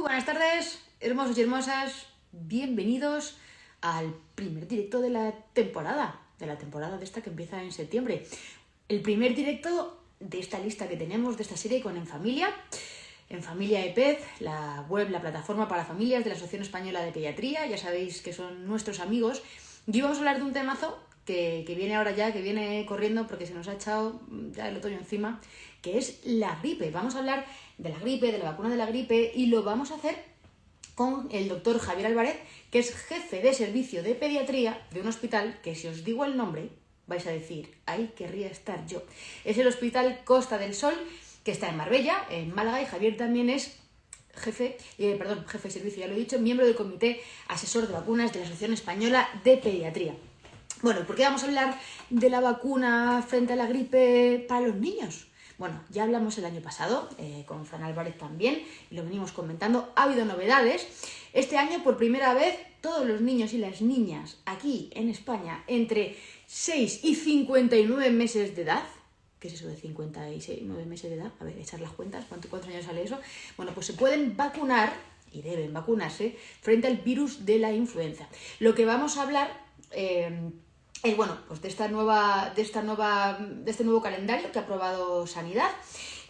Buenas tardes, hermosos y hermosas. Bienvenidos al primer directo de la temporada de esta que empieza en septiembre. El primer directo de esta lista que tenemos, de esta serie con En Familia EPED, la web, la plataforma para familias de la Asociación Española de Pediatría. Ya sabéis que son nuestros amigos. Y hoy vamos a hablar de un temazo que viene ahora ya, que viene corriendo porque se nos ha echado ya el otoño encima, que es la gripe. Vamos a hablar de la gripe, de la vacuna de la gripe, y lo vamos a hacer con el doctor Javier Álvarez, que es jefe de servicio de pediatría de un hospital que, si os digo el nombre, vais a decir, ahí querría estar yo. Es el Hospital Costa del Sol, que está en Marbella, en Málaga, y Javier también es jefe de servicio, ya lo he dicho, miembro del Comité Asesor de Vacunas de la Asociación Española de Pediatría. Bueno, ¿por qué vamos a hablar de la vacuna frente a la gripe para los niños? Bueno, ya hablamos el año pasado, con Fran Álvarez también, y lo venimos comentando. Ha habido novedades. Este año, por primera vez, todos los niños y las niñas aquí en España, entre 6 y 59 meses de edad, ¿qué es eso de 59 meses de edad? A ver, echar las cuentas, ¿cuántos años sale eso? Bueno, pues se pueden vacunar, y deben vacunarse, frente al virus de la influenza. Lo que vamos a hablar es, bueno, pues de este nuevo calendario que ha aprobado Sanidad,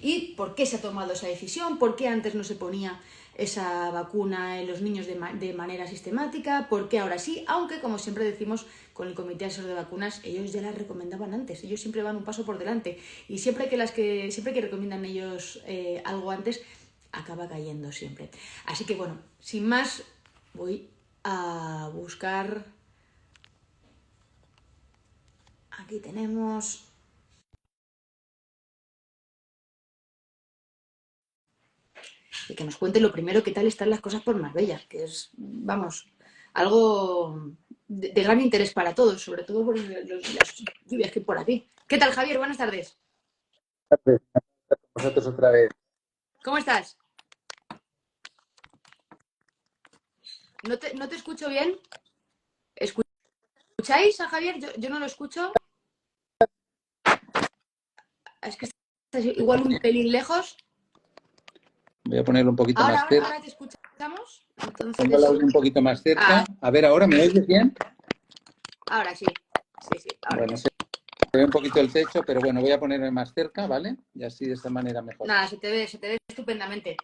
y por qué se ha tomado esa decisión, por qué antes no se ponía esa vacuna en los niños de manera sistemática, por qué ahora sí, aunque, como siempre decimos, con el Comité Asesor de Vacunas, ellos ya las recomendaban antes, ellos siempre van un paso por delante, y siempre que recomiendan ellos algo antes, acaba cayendo siempre. Así que, bueno, sin más, voy a buscar. Aquí tenemos. Y que nos cuente lo primero qué tal están las cosas por Marbella, que es, vamos, algo de gran interés para todos, sobre todo por las lluvias que hay por aquí. ¿Qué tal, Javier? Buenas tardes. Vosotros otra vez. ¿Cómo estás? ¿No te escucho bien? ¿Escucháis a Javier? Yo no lo escucho. Es que estás igual un pelín lejos. Voy a ponerlo un poquito más cerca. Ahora te escuchamos. Entonces, Pongo el audio un poquito más cerca. A ver, ¿ahora me oyes bien? Ahora sí. Sí, ahora bueno, sí. Se ve un poquito el techo, pero bueno, voy a ponerme más cerca, ¿vale? Y así de esta manera mejor. Nada, se te ve estupendamente.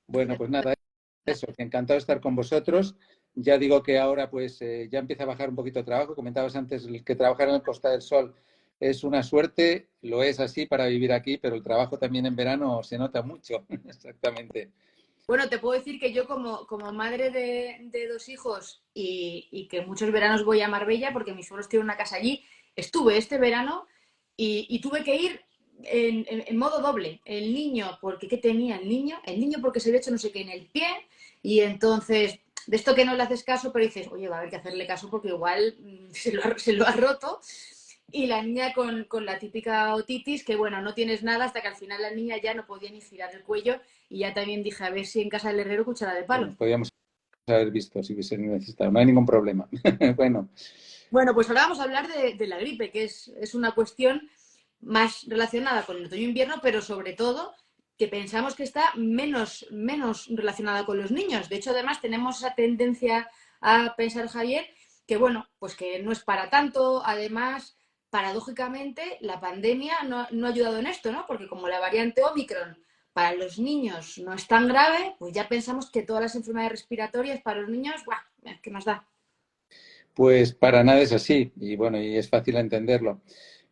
Bueno, pues nada, eso, que encantado de estar con vosotros. Ya digo que ahora pues ya empieza a bajar un poquito el trabajo. Comentabas antes que trabajar en el Costa del Sol es una suerte, lo es así para vivir aquí, pero el trabajo también en verano se nota mucho, exactamente. Bueno, te puedo decir que yo como madre de dos hijos y que muchos veranos voy a Marbella porque mis suegros tienen una casa allí, estuve este verano y tuve que ir en modo doble. El niño, porque ¿qué tenía el niño? El niño porque se había hecho no sé qué en el pie, y entonces, de esto que no le haces caso, pero dices, oye, va a haber que hacerle caso porque igual se lo ha roto. Y la niña con la típica otitis, que bueno, no tienes nada hasta que al final la niña ya no podía ni girar el cuello, y ya también dije, a ver si en casa del herrero cuchara de palo. Bueno, podríamos haber visto si hubiese necesitado, no hay ningún problema. Bueno, pues ahora vamos a hablar de la gripe, que es una cuestión más relacionada con el otoño-invierno, pero sobre todo que pensamos que está menos relacionada con los niños. De hecho, además, tenemos esa tendencia a pensar, Javier, que bueno, pues que no es para tanto. Además, paradójicamente, la pandemia no ha ayudado en esto, ¿no? Porque como la variante Omicron para los niños no es tan grave, pues ya pensamos que todas las enfermedades respiratorias para los niños, ¡buah!, ¿qué más da? Pues para nada es así, y bueno, y es fácil entenderlo.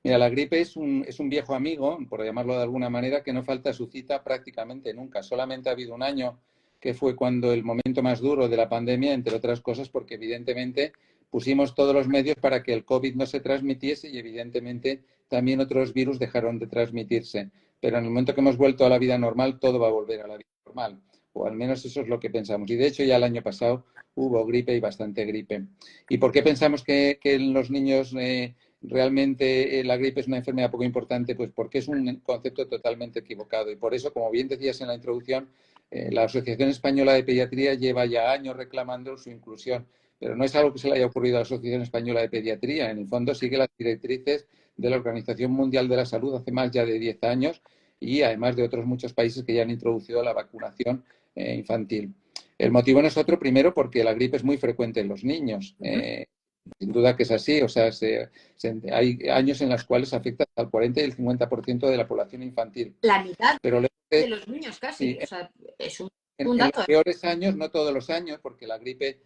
Mira, la gripe es un viejo amigo, por llamarlo de alguna manera, que no falta a su cita prácticamente nunca. Solamente ha habido un año que fue cuando el momento más duro de la pandemia, entre otras cosas, porque evidentemente pusimos todos los medios para que el COVID no se transmitiese y evidentemente también otros virus dejaron de transmitirse. Pero en el momento que hemos vuelto a la vida normal, todo va a volver a la vida normal, o al menos eso es lo que pensamos. Y de hecho ya el año pasado hubo gripe y bastante gripe. ¿Y por qué pensamos que en los niños realmente la gripe es una enfermedad poco importante? Pues porque es un concepto totalmente equivocado. Y por eso, como bien decías en la introducción, la Asociación Española de Pediatría lleva ya años reclamando su inclusión. Pero no es algo que se le haya ocurrido a la Asociación Española de Pediatría. En el fondo sigue las directrices de la Organización Mundial de la Salud hace más ya de 10 años, y además de otros muchos países que ya han introducido la vacunación infantil. El motivo no es otro, primero, porque la gripe es muy frecuente en los niños. Sin duda que es así. O sea, hay años en los cuales afecta al 40 y el 50% de la población infantil. La mitad Pero de los niños casi. sí, O sea, es un en los dato. peores años, no todos los años, porque la gripe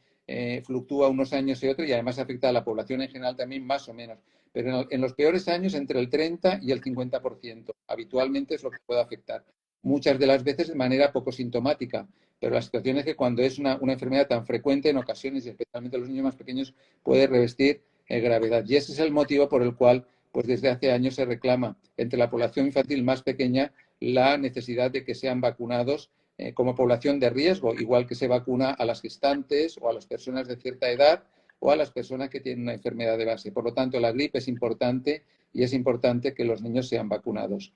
fluctúa unos años y otros y además afecta a la población en general también más o menos. Pero en los peores años entre el 30 y el 50%. Habitualmente es lo que puede afectar. Muchas de las veces de manera poco sintomática. Pero la situación es que cuando es una enfermedad tan frecuente, en ocasiones, y especialmente los niños más pequeños, puede revestir gravedad. Y ese es el motivo por el cual, pues desde hace años se reclama entre la población infantil más pequeña la necesidad de que sean vacunados como población de riesgo, igual que se vacuna a las gestantes o a las personas de cierta edad o a las personas que tienen una enfermedad de base. Por lo tanto, la gripe es importante y es importante que los niños sean vacunados.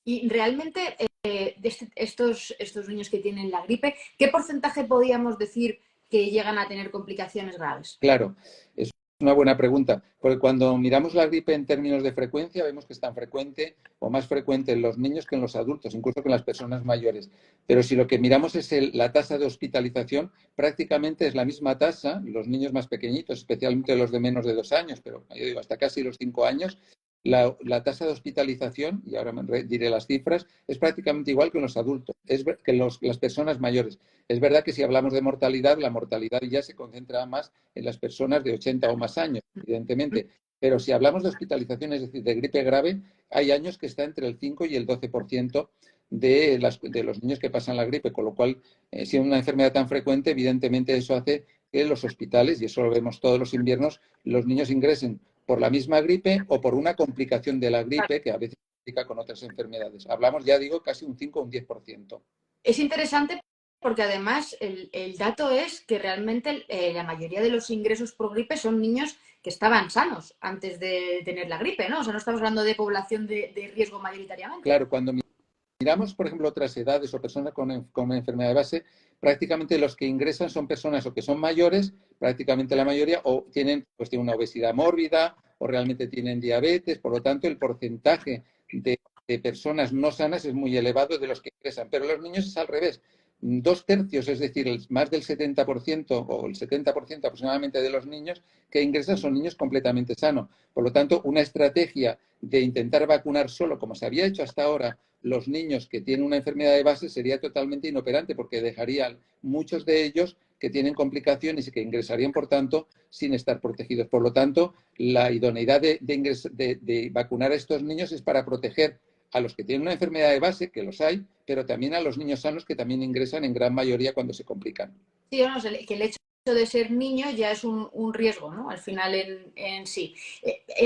Y realmente, estos niños que tienen la gripe, ¿qué porcentaje podríamos decir que llegan a tener complicaciones graves? Claro, es una buena pregunta, porque cuando miramos la gripe en términos de frecuencia, vemos que es tan frecuente o más frecuente en los niños que en los adultos, incluso que en las personas mayores. Pero si lo que miramos es la tasa de hospitalización, prácticamente es la misma tasa, los niños más pequeñitos, especialmente los de menos de 2 años, pero yo digo hasta casi los 5 años, la tasa de hospitalización, y ahora diré las cifras, es prácticamente igual que en los adultos, que las personas mayores. Es verdad que si hablamos de mortalidad, la mortalidad ya se concentra más en las personas de 80 o más años, evidentemente. Pero si hablamos de hospitalización, es decir, de gripe grave, hay años que está entre el 5 y el 12% de los niños que pasan la gripe, con lo cual, siendo una enfermedad tan frecuente, evidentemente eso hace que en los hospitales, y eso lo vemos todos los inviernos, los niños ingresen por la misma gripe o por una complicación de la gripe que a veces complica con otras enfermedades. Hablamos, ya digo, casi un 5 o un 10%. Es interesante porque además el dato es que realmente la mayoría de los ingresos por gripe son niños que estaban sanos antes de tener la gripe, ¿no? O sea, no estamos hablando de población de riesgo mayoritariamente. Claro, cuando miramos, por ejemplo, otras edades o personas con enfermedad de base, prácticamente los que ingresan son personas o que son mayores, prácticamente la mayoría, o tienen una obesidad mórbida o realmente tienen diabetes. Por lo tanto, el porcentaje de personas no sanas es muy elevado de los que ingresan. Pero los niños es al revés. 2/3, es decir, más del 70% o el 70% aproximadamente de los niños que ingresan son niños completamente sanos. Por lo tanto, una estrategia de intentar vacunar solo, como se había hecho hasta ahora, los niños que tienen una enfermedad de base sería totalmente inoperante porque dejarían muchos de ellos que tienen complicaciones y que ingresarían, por tanto, sin estar protegidos. Por lo tanto, la idoneidad de vacunar a estos niños es para proteger a los que tienen una enfermedad de base, que los hay, pero también a los niños sanos que también ingresan en gran mayoría cuando se complican. Sí, no, que el hecho de ser niño ya es un riesgo, ¿no? Al final en sí.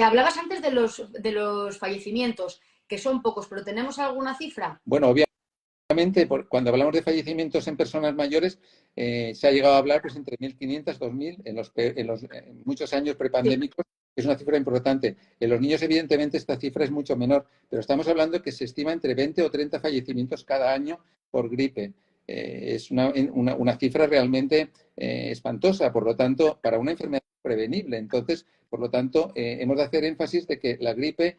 Hablabas antes de los fallecimientos, que son pocos, pero ¿tenemos alguna cifra? Bueno, obviamente, cuando hablamos de fallecimientos en personas mayores, se ha llegado a hablar pues entre 1.500 2.000 en muchos años prepandémicos, que es una cifra importante. En los niños, evidentemente, esta cifra es mucho menor, pero estamos hablando de que se estima entre 20 o 30 fallecimientos cada año por gripe. Es una cifra realmente espantosa, por lo tanto, para una enfermedad prevenible. Entonces, por lo tanto, hemos de hacer énfasis de que la gripe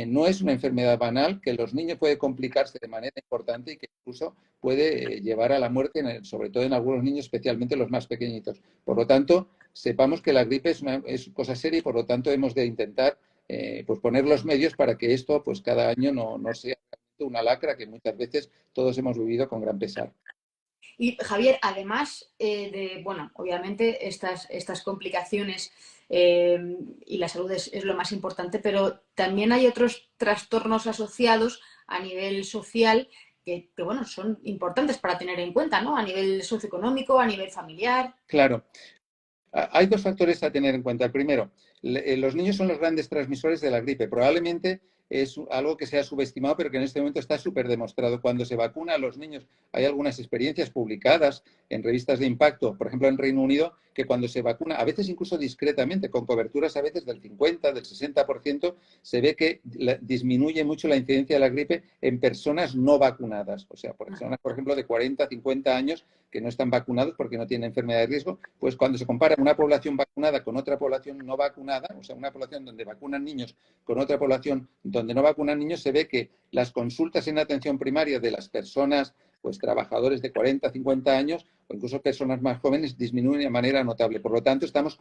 no es una enfermedad banal, que los niños puede complicarse de manera importante y que incluso puede llevar a la muerte, sobre todo en algunos niños, especialmente los más pequeñitos. Por lo tanto, sepamos que la gripe es cosa seria y por lo tanto hemos de intentar pues poner los medios para que esto pues cada año no sea una lacra que muchas veces todos hemos vivido con gran pesar. Y Javier, además bueno, obviamente estas complicaciones y la salud es lo más importante, pero también hay otros trastornos asociados a nivel social que, bueno, son importantes para tener en cuenta, ¿no? A nivel socioeconómico, a nivel familiar. Claro. Hay dos factores a tener en cuenta. El primero, los niños son los grandes transmisores de la gripe. Probablemente es algo que se ha subestimado, pero que en este momento está súper demostrado. Cuando se vacuna a los niños, hay algunas experiencias publicadas en revistas de impacto, por ejemplo en Reino Unido, que cuando se vacuna, a veces incluso discretamente, con coberturas a veces del 50, del 60%, se ve que disminuye mucho la incidencia de la gripe en personas no vacunadas. O sea, personas, por ejemplo, de 40, 50 años que no están vacunados porque no tienen enfermedad de riesgo, pues cuando se compara una población vacunada con otra población no vacunada, o sea, una población donde vacunan niños con otra población donde no vacunan niños, se ve que las consultas en atención primaria de las personas, pues trabajadores de 40, 50 años, o incluso personas más jóvenes disminuyen de manera notable. Por lo tanto, estamos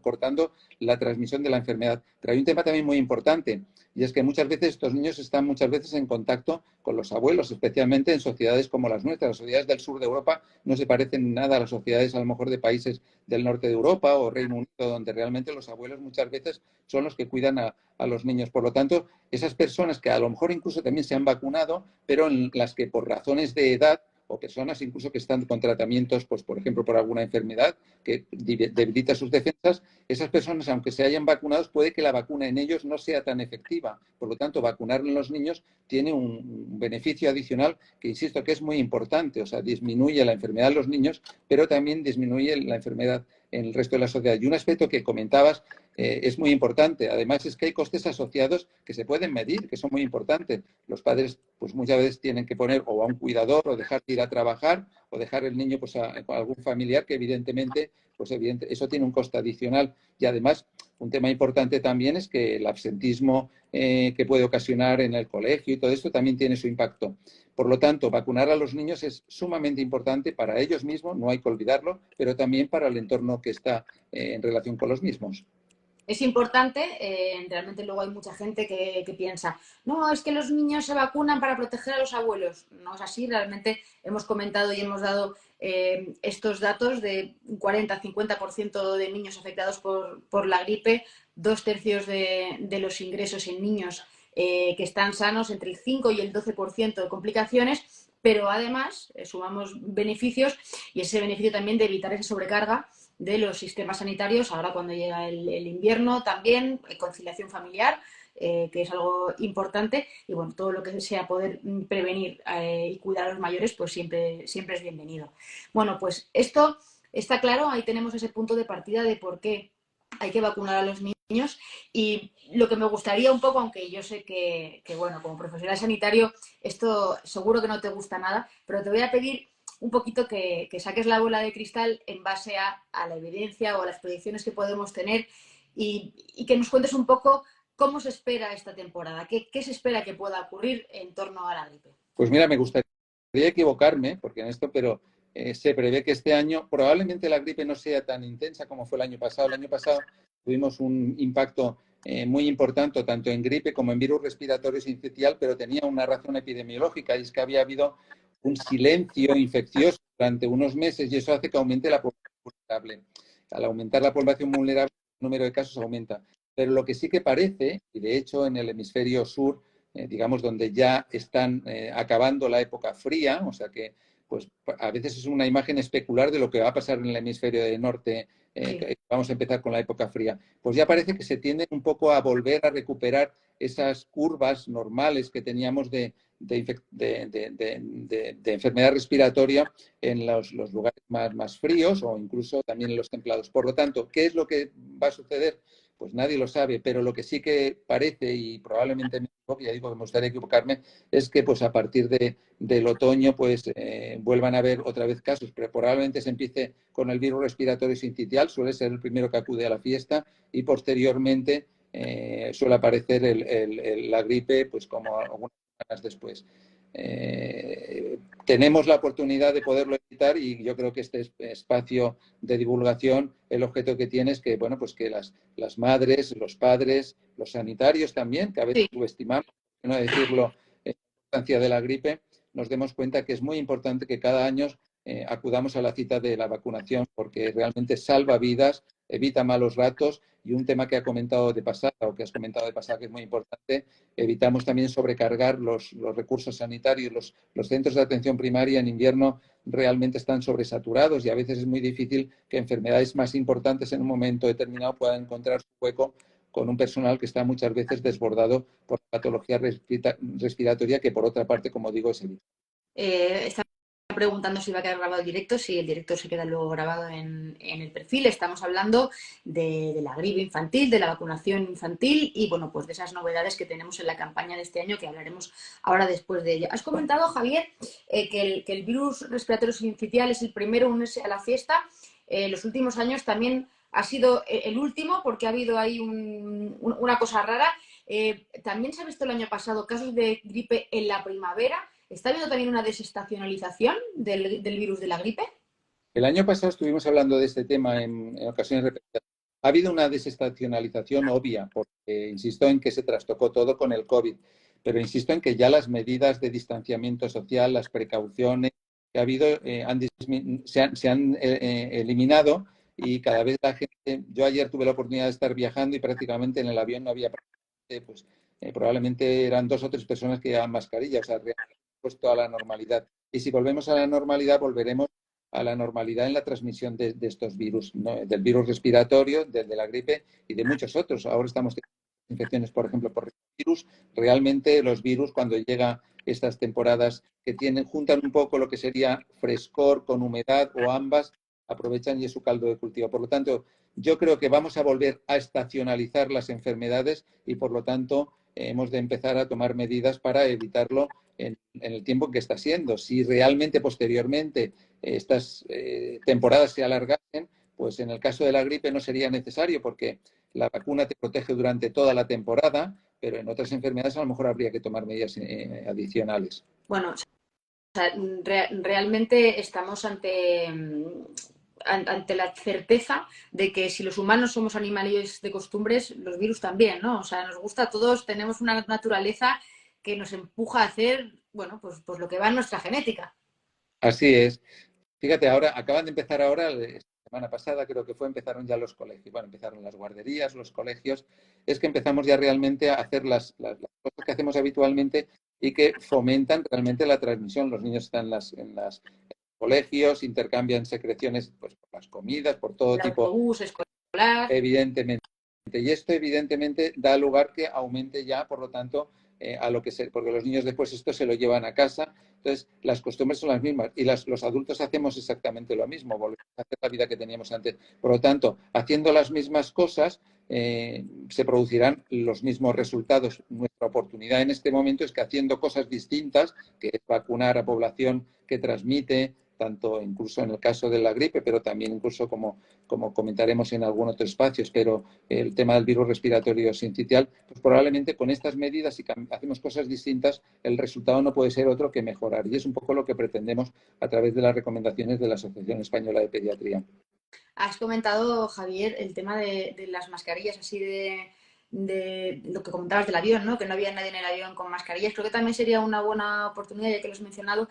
cortando la transmisión de la enfermedad. Pero hay un tema también muy importante, y es que muchas veces estos niños están muchas veces en contacto con los abuelos, especialmente en sociedades como las nuestras. Las sociedades del sur de Europa no se parecen nada a las sociedades a lo mejor de países del norte de Europa o Reino Unido, donde realmente los abuelos muchas veces son los que cuidan a los niños. Por lo tanto, esas personas que a lo mejor incluso también se han vacunado, pero en las que por razones de edad o personas incluso que están con tratamientos, pues por ejemplo, por alguna enfermedad que debilita sus defensas, esas personas, aunque se hayan vacunado, puede que la vacuna en ellos no sea tan efectiva. Por lo tanto, vacunar en los niños tiene un beneficio adicional que, insisto, que es muy importante. O sea, disminuye la enfermedad en los niños, pero también disminuye la enfermedad en el resto de la sociedad. Y un aspecto que comentabas es muy importante. Además, es que hay costes asociados que se pueden medir, que son muy importantes. Los padres, pues muchas veces tienen que poner o a un cuidador o dejar de ir a trabajar o dejar el niño pues a algún familiar que evidentemente, eso tiene un coste adicional. Y además, un tema importante también es que el absentismo que puede ocasionar en el colegio y todo esto también tiene su impacto. Por lo tanto, vacunar a los niños es sumamente importante para ellos mismos, no hay que olvidarlo, pero también para el entorno que está en relación con los mismos. Es importante, realmente luego hay mucha gente que piensa, no, es que los niños se vacunan para proteger a los abuelos. No es así, realmente hemos comentado y hemos dado estos datos de un 40-50% de niños afectados por la gripe, 2/3 de los ingresos en niños que están sanos, entre el 5 y el 12% de complicaciones, pero además sumamos beneficios y ese beneficio también de evitar esa sobrecarga de los sistemas sanitarios, ahora cuando llega el invierno también, conciliación familiar, que es algo importante, y bueno, todo lo que sea poder prevenir y cuidar a los mayores, pues siempre, siempre es bienvenido. Bueno, pues esto está claro, ahí tenemos ese punto de partida de por qué hay que vacunar a los niños, y lo que me gustaría un poco, aunque yo sé bueno, como profesional sanitario, esto seguro que no te gusta nada, pero te voy a pedir un poquito que saques la bola de cristal en base a la evidencia o a las predicciones que podemos tener y que nos cuentes un poco cómo se espera esta temporada, qué se espera que pueda ocurrir en torno a la gripe. Pues mira, me gustaría equivocarme, porque en esto, pero se prevé que este año probablemente la gripe no sea tan intensa como fue el año pasado. El año pasado tuvimos un impacto muy importante tanto en gripe como en virus respiratorio sincitial, pero tenía una razón epidemiológica y es que había habido un silencio infeccioso durante unos meses y eso hace que aumente la población vulnerable. Al aumentar la población vulnerable, el número de casos aumenta. Pero lo que sí que parece, y de hecho en el hemisferio sur, digamos, donde ya están acabando la época fría, o sea que pues a veces es una imagen especular de lo que va a pasar en el hemisferio del norte, Sí. vamos a empezar con la época fría. Pues ya parece que se tienden un poco a volver a recuperar esas curvas normales que teníamos de enfermedad respiratoria en los lugares más fríos o incluso también en los templados. Por lo tanto, ¿qué es lo que va a suceder? Pues nadie lo sabe, pero lo que sí que parece, y probablemente me equivoque, ya digo que me gustaría equivocarme, es que pues a partir del otoño pues vuelvan a haber otra vez casos, pero probablemente se empiece con el virus respiratorio sincitial, suele ser el primero que acude a la fiesta, y posteriormente suele aparecer la gripe pues como algunas semanas después. Tenemos la oportunidad de poderlo evitar y yo creo que este espacio de divulgación, el objeto que tiene es que, bueno, pues que las madres, los padres, los sanitarios también, que a veces Sí. subestimamos, por no decirlo, la importancia de la gripe, nos demos cuenta que es muy importante que cada año acudamos a la cita de la vacunación porque realmente salva vidas, evita malos ratos y un tema que ha comentado de pasada o que has comentado de pasada que es muy importante, evitamos también sobrecargar los recursos sanitarios. Los centros de atención primaria en invierno realmente están sobresaturados y a veces es muy difícil que enfermedades más importantes en un momento determinado puedan encontrar su hueco con un personal que está muchas veces desbordado por patología respiratoria que por otra parte, como digo, es evitable. Está preguntando si va a quedar grabado el directo, si el directo se queda luego grabado en el perfil. Estamos hablando de la gripe infantil, de la vacunación infantil y bueno, pues de esas novedades que tenemos en la campaña de este año que hablaremos ahora después de ella. Has comentado, Javier, que el virus respiratorio sincitial es el primero en unirse a la fiesta. Los últimos años también ha sido el último porque ha habido ahí una cosa rara. También se ha visto el año pasado casos de gripe en la primavera. ¿Está habiendo también una desestacionalización del virus de la gripe? El año pasado estuvimos hablando de este tema en ocasiones repetidas. Ha habido una desestacionalización obvia, porque insisto en que se trastocó todo con el COVID, pero insisto en que ya las medidas de distanciamiento social, las precauciones que ha habido se han eliminado y cada vez la gente... Yo ayer tuve la oportunidad de estar viajando y prácticamente en el avión no había... Pues, probablemente eran 2 o 3 personas que llevaban mascarilla, o sea, realmente puesto a la normalidad. Y si volvemos a la normalidad, volveremos a la normalidad en la transmisión de estos virus, ¿no? Del virus respiratorio, de la gripe y de muchos otros. Ahora estamos teniendo infecciones, por ejemplo, por virus. Realmente los virus, cuando llega estas temporadas que juntan un poco lo que sería frescor con humedad o ambas, aprovechan y es su caldo de cultivo. Por lo tanto, yo creo que vamos a volver a estacionalizar las enfermedades y, por lo tanto, hemos de empezar a tomar medidas para evitarlo en el tiempo que está siendo. Si realmente posteriormente estas temporadas se alargasen, pues en el caso de la gripe no sería necesario porque la vacuna te protege durante toda la temporada, pero en otras enfermedades a lo mejor habría que tomar medidas adicionales. Bueno, o sea, realmente estamos ante la certeza de que si los humanos somos animales de costumbres, los virus también, ¿no? O sea, nos gusta a todos, tenemos una naturaleza que nos empuja a hacer, bueno, pues lo que va en nuestra genética. Así es. Fíjate, ahora acaban de empezar ahora, la semana pasada creo que fue, empezaron ya los colegios. Bueno, empezaron las guarderías, los colegios. Es que empezamos ya realmente a hacer las cosas que hacemos habitualmente y que fomentan realmente la transmisión. Los niños están en los colegios, intercambian secreciones pues, por las comidas, por todo El tipo, autobús escolar. evidentemente. Y esto evidentemente da lugar que aumente ya, por lo tanto, a lo que porque los niños después esto se lo llevan a casa. Entonces, las costumbres son las mismas y los adultos hacemos exactamente lo mismo, volvemos a hacer la vida que teníamos antes. Por lo tanto, haciendo las mismas cosas, se producirán los mismos resultados. Nuestra oportunidad en este momento es que haciendo cosas distintas, que es vacunar a población que transmite, tanto incluso en el caso de la gripe, pero también incluso como comentaremos en algún otro espacio, pero el tema del virus respiratorio sincitial, pues probablemente con estas medidas, si hacemos cosas distintas, el resultado no puede ser otro que mejorar. Y es un poco lo que pretendemos a través de las recomendaciones de la Asociación Española de Pediatría. Has comentado, Javier, el tema de las mascarillas, así de lo que comentabas del avión, ¿no? Que no había nadie en el avión con mascarillas. Creo que también sería una buena oportunidad, ya que lo has mencionado,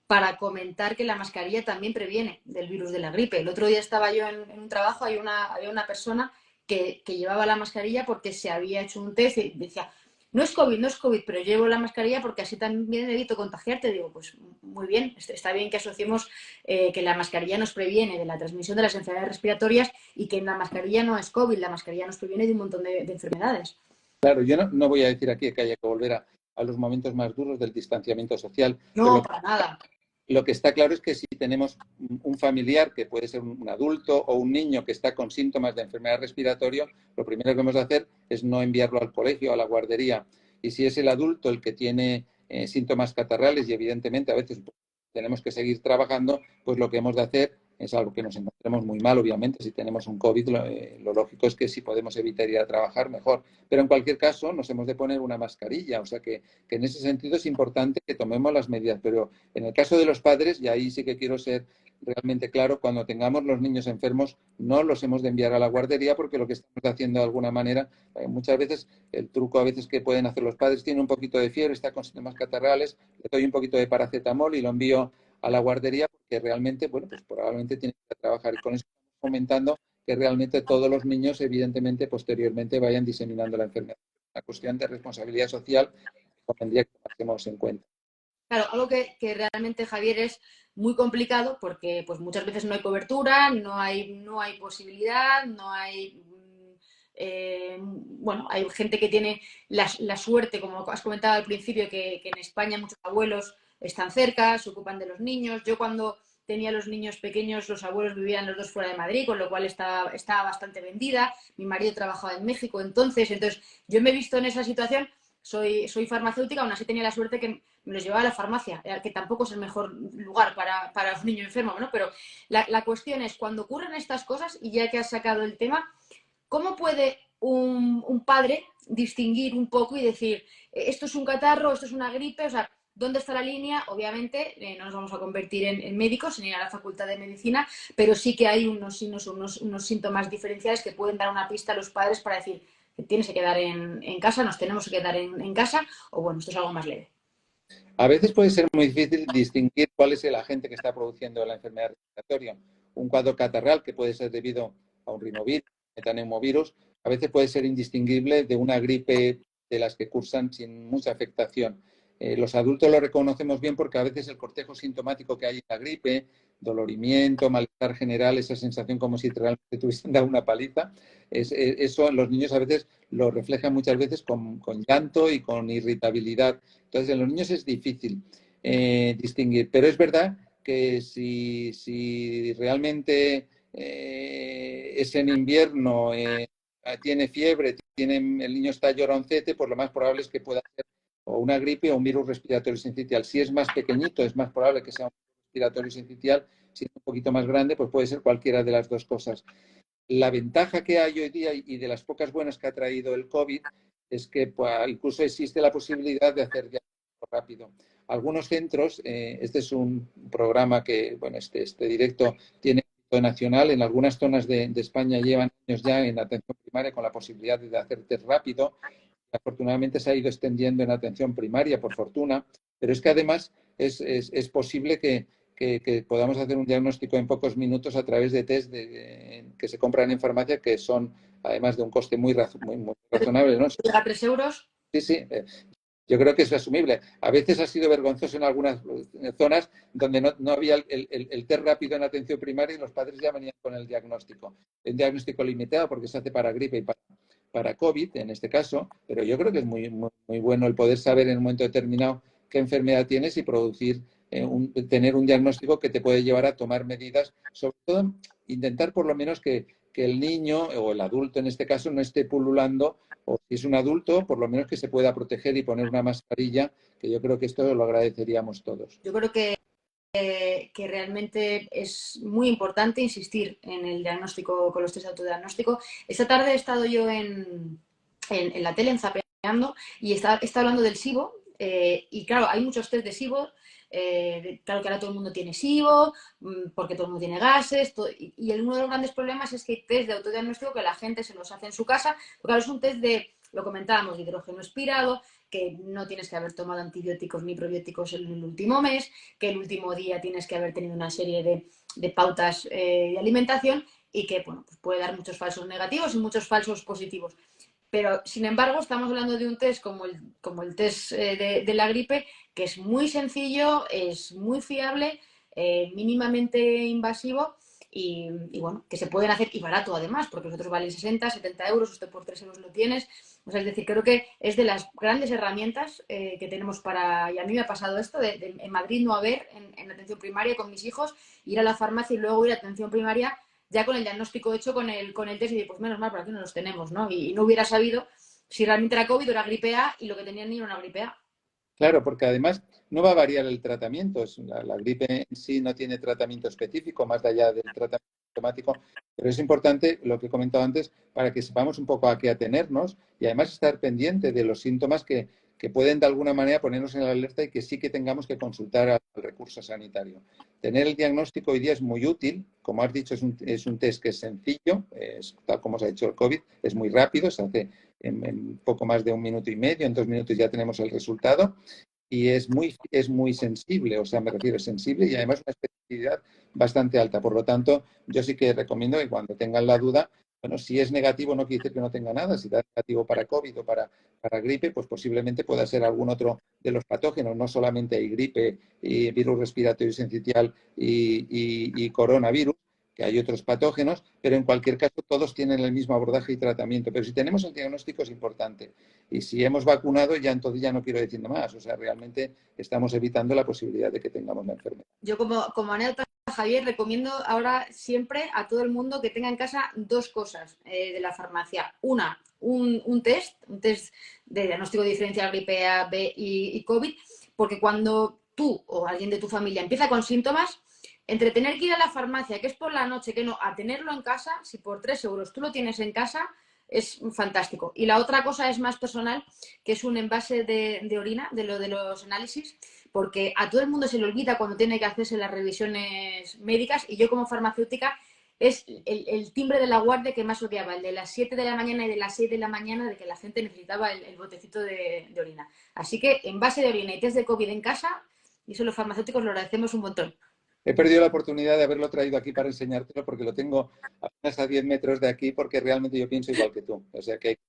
para comentar que la mascarilla también previene del virus de la gripe. El otro día estaba yo en un trabajo, había una persona que llevaba la mascarilla porque se había hecho un test y decía, no es COVID, pero llevo la mascarilla porque así también evito contagiarte. Digo, pues muy bien, está bien que asociemos que la mascarilla nos previene de la transmisión de las enfermedades respiratorias y que la mascarilla no es COVID, la mascarilla nos previene de un montón de enfermedades. Claro, yo no voy a decir aquí que haya que volver a los momentos más duros del distanciamiento social. No, para nada. Lo que está claro es que si tenemos un familiar, que puede ser un adulto o un niño que está con síntomas de enfermedad respiratoria, lo primero que hemos de hacer es no enviarlo al colegio, a la guardería. Y si es el adulto el que tiene síntomas catarrales y evidentemente a veces tenemos que seguir trabajando, pues lo que hemos de hacer es algo que nos encontremos muy mal, obviamente. Si tenemos un COVID, lo lógico es que si podemos evitar ir a trabajar, mejor. Pero en cualquier caso, nos hemos de poner una mascarilla. O sea que en ese sentido es importante que tomemos las medidas. Pero en el caso de los padres, y ahí sí que quiero ser realmente claro, cuando tengamos los niños enfermos, no los hemos de enviar a la guardería porque lo que estamos haciendo de alguna manera, muchas veces, el truco a veces que pueden hacer los padres, tiene un poquito de fiebre, está con síntomas catarrales, le doy un poquito de paracetamol y lo envío a la guardería porque realmente, bueno, pues probablemente tienen que trabajar. Y con eso estamos fomentando que realmente todos los niños, evidentemente, posteriormente vayan diseminando la enfermedad. Una cuestión de responsabilidad social que convendría que tomásemos en cuenta. Claro, algo que realmente, Javier, es muy complicado porque pues muchas veces no hay cobertura, no hay posibilidad, no hay... bueno, hay gente que tiene la suerte, como has comentado al principio, que en España muchos abuelos están cerca, se ocupan de los niños. Yo cuando tenía los niños pequeños, los abuelos vivían los dos fuera de Madrid, con lo cual estaba bastante vendida. Mi marido trabajaba en México entonces yo me he visto en esa situación. Soy farmacéutica, aún así tenía la suerte que me los llevaba a la farmacia, que tampoco es el mejor lugar para un niño enfermo, ¿no? Pero la cuestión es, cuando ocurren estas cosas, y ya que has sacado el tema, ¿cómo puede un padre distinguir un poco y decir, esto es un catarro, esto es una gripe? O sea, ¿Dónde está la línea? Obviamente no nos vamos a convertir en médicos ni a la facultad de medicina, pero sí que hay unos signos, unos síntomas diferenciales que pueden dar una pista a los padres para decir que tienes que quedar en casa, nos tenemos que quedar en casa, o bueno, esto es algo más leve. A veces puede ser muy difícil distinguir cuál es el agente que está produciendo la enfermedad respiratoria. Un cuadro catarral, que puede ser debido a un rinovirus, metaneumovirus, a veces puede ser indistinguible de una gripe de las que cursan sin mucha afectación. Los adultos lo reconocemos bien porque a veces el cortejo sintomático que hay en la gripe, dolorimiento, malestar general, esa sensación como si realmente tuviesen dado una paliza, eso los niños a veces lo reflejan muchas veces con llanto y con irritabilidad. Entonces, en los niños es difícil distinguir, pero es verdad que si realmente es en invierno, tiene fiebre, el niño está lloroncete, pues lo más probable es que pueda ser o una gripe o un virus respiratorio sincitial. Si es más pequeñito, es más probable que sea un virus respiratorio sincitial. Si es un poquito más grande, pues puede ser cualquiera de las dos cosas. La ventaja que hay hoy día y de las pocas buenas que ha traído el COVID es que pues, incluso existe la posibilidad de hacer diagnóstico rápido. Algunos centros, este es un programa que, bueno, este directo tiene éxito nacional, en algunas zonas de España llevan años ya en atención primaria con la posibilidad de hacer test rápido. Afortunadamente se ha ido extendiendo en atención primaria, por fortuna, pero es que además es posible que podamos hacer un diagnóstico en pocos minutos a través de test que se compran en farmacia, que son, además de un coste muy razonable, ¿no? ¿Llega a 3 euros? Sí, sí. Yo creo que es asumible. A veces ha sido vergonzoso en algunas zonas donde no había el test rápido en atención primaria y los padres ya venían con el diagnóstico. El diagnóstico limitado porque se hace para gripe y para COVID, en este caso, pero yo creo que es muy, muy, muy bueno el poder saber en un momento determinado qué enfermedad tienes y producir, tener un diagnóstico que te puede llevar a tomar medidas, sobre todo intentar por lo menos que el niño o el adulto en este caso no esté pululando, o si es un adulto, por lo menos que se pueda proteger y poner una mascarilla, que yo creo que esto lo agradeceríamos todos. Yo creo que realmente es muy importante insistir en el diagnóstico con los test de autodiagnóstico. Esta tarde he estado yo en la tele, en Zapeando, y está hablando del SIBO, y claro, hay muchos test de SIBO. Claro que ahora todo el mundo tiene SIBO, porque todo el mundo tiene gases, y uno de los grandes problemas es que hay test de autodiagnóstico que la gente se los hace en su casa, porque claro, es un test de, lo comentábamos, de hidrógeno expirado, que no tienes que haber tomado antibióticos ni probióticos en el último mes, que el último día tienes que haber tenido una serie de pautas de alimentación, y que bueno, pues puede dar muchos falsos negativos y muchos falsos positivos. Pero, sin embargo, estamos hablando de un test como el test de la gripe, que es muy sencillo, es muy fiable, mínimamente invasivo y, bueno, que se pueden hacer y barato además, porque los otros valen 60, 70 euros, usted por 3 euros lo tienes. O sea, es decir, creo que es de las grandes herramientas que tenemos para... Y a mí me ha pasado esto de en Madrid no haber en atención primaria con mis hijos, ir a la farmacia y luego ir a atención primaria ya con el diagnóstico hecho con el test y decir, pues menos mal, por aquí no los tenemos, ¿no? Y no hubiera sabido si realmente era COVID o era gripe A y lo que tenían ni era una gripe A. Claro, porque además no va a variar el tratamiento. La gripe en sí no tiene tratamiento específico, más allá del tratamiento automático, pero es importante, lo que he comentado antes, para que sepamos un poco a qué atenernos y además estar pendiente de los síntomas que pueden de alguna manera ponernos en la alerta y que sí que tengamos que consultar al recurso sanitario. Tener el diagnóstico hoy día es muy útil. Como has dicho, es un test que es sencillo, tal como se ha hecho el COVID, es muy rápido, se hace en poco más de 1 minuto y medio, en 2 minutos ya tenemos el resultado y es muy sensible, o sea, me refiero, es sensible y además una especificidad bastante alta. Por lo tanto, yo sí que recomiendo que cuando tengan la duda, bueno, si es negativo no quiere decir que no tenga nada, si da negativo para COVID o para gripe, pues posiblemente pueda ser algún otro de los patógenos, no solamente hay gripe y virus respiratorio sincitial y coronavirus, que hay otros patógenos, pero en cualquier caso todos tienen el mismo abordaje y tratamiento. Pero si tenemos el diagnóstico es importante. Y si hemos vacunado, ya entonces ya no quiero decir nada más. O sea, realmente estamos evitando la posibilidad de que tengamos la enfermedad. Yo como anécdota, Javier, recomiendo ahora siempre a todo el mundo que tenga en casa 2 cosas de la farmacia. Una, un test de diagnóstico diferencial gripe A, B y COVID, porque cuando tú o alguien de tu familia empieza con síntomas, entre tener que ir a la farmacia, que es por la noche, que no, a tenerlo en casa, si por 3 euros tú lo tienes en casa, es fantástico. Y la otra cosa es más personal, que es un envase de orina, de los análisis, porque a todo el mundo se le olvida cuando tiene que hacerse las revisiones médicas, y yo como farmacéutica es el timbre de la guardia que más odiaba, el de las 7 de la mañana y de las 6 de la mañana, de que la gente necesitaba el botecito de orina. Así que envase de orina y test de COVID en casa, y eso los farmacéuticos lo agradecemos un montón. He perdido la oportunidad de haberlo traído aquí para enseñártelo porque lo tengo apenas a 10 metros de aquí porque realmente yo pienso igual que tú. O sea que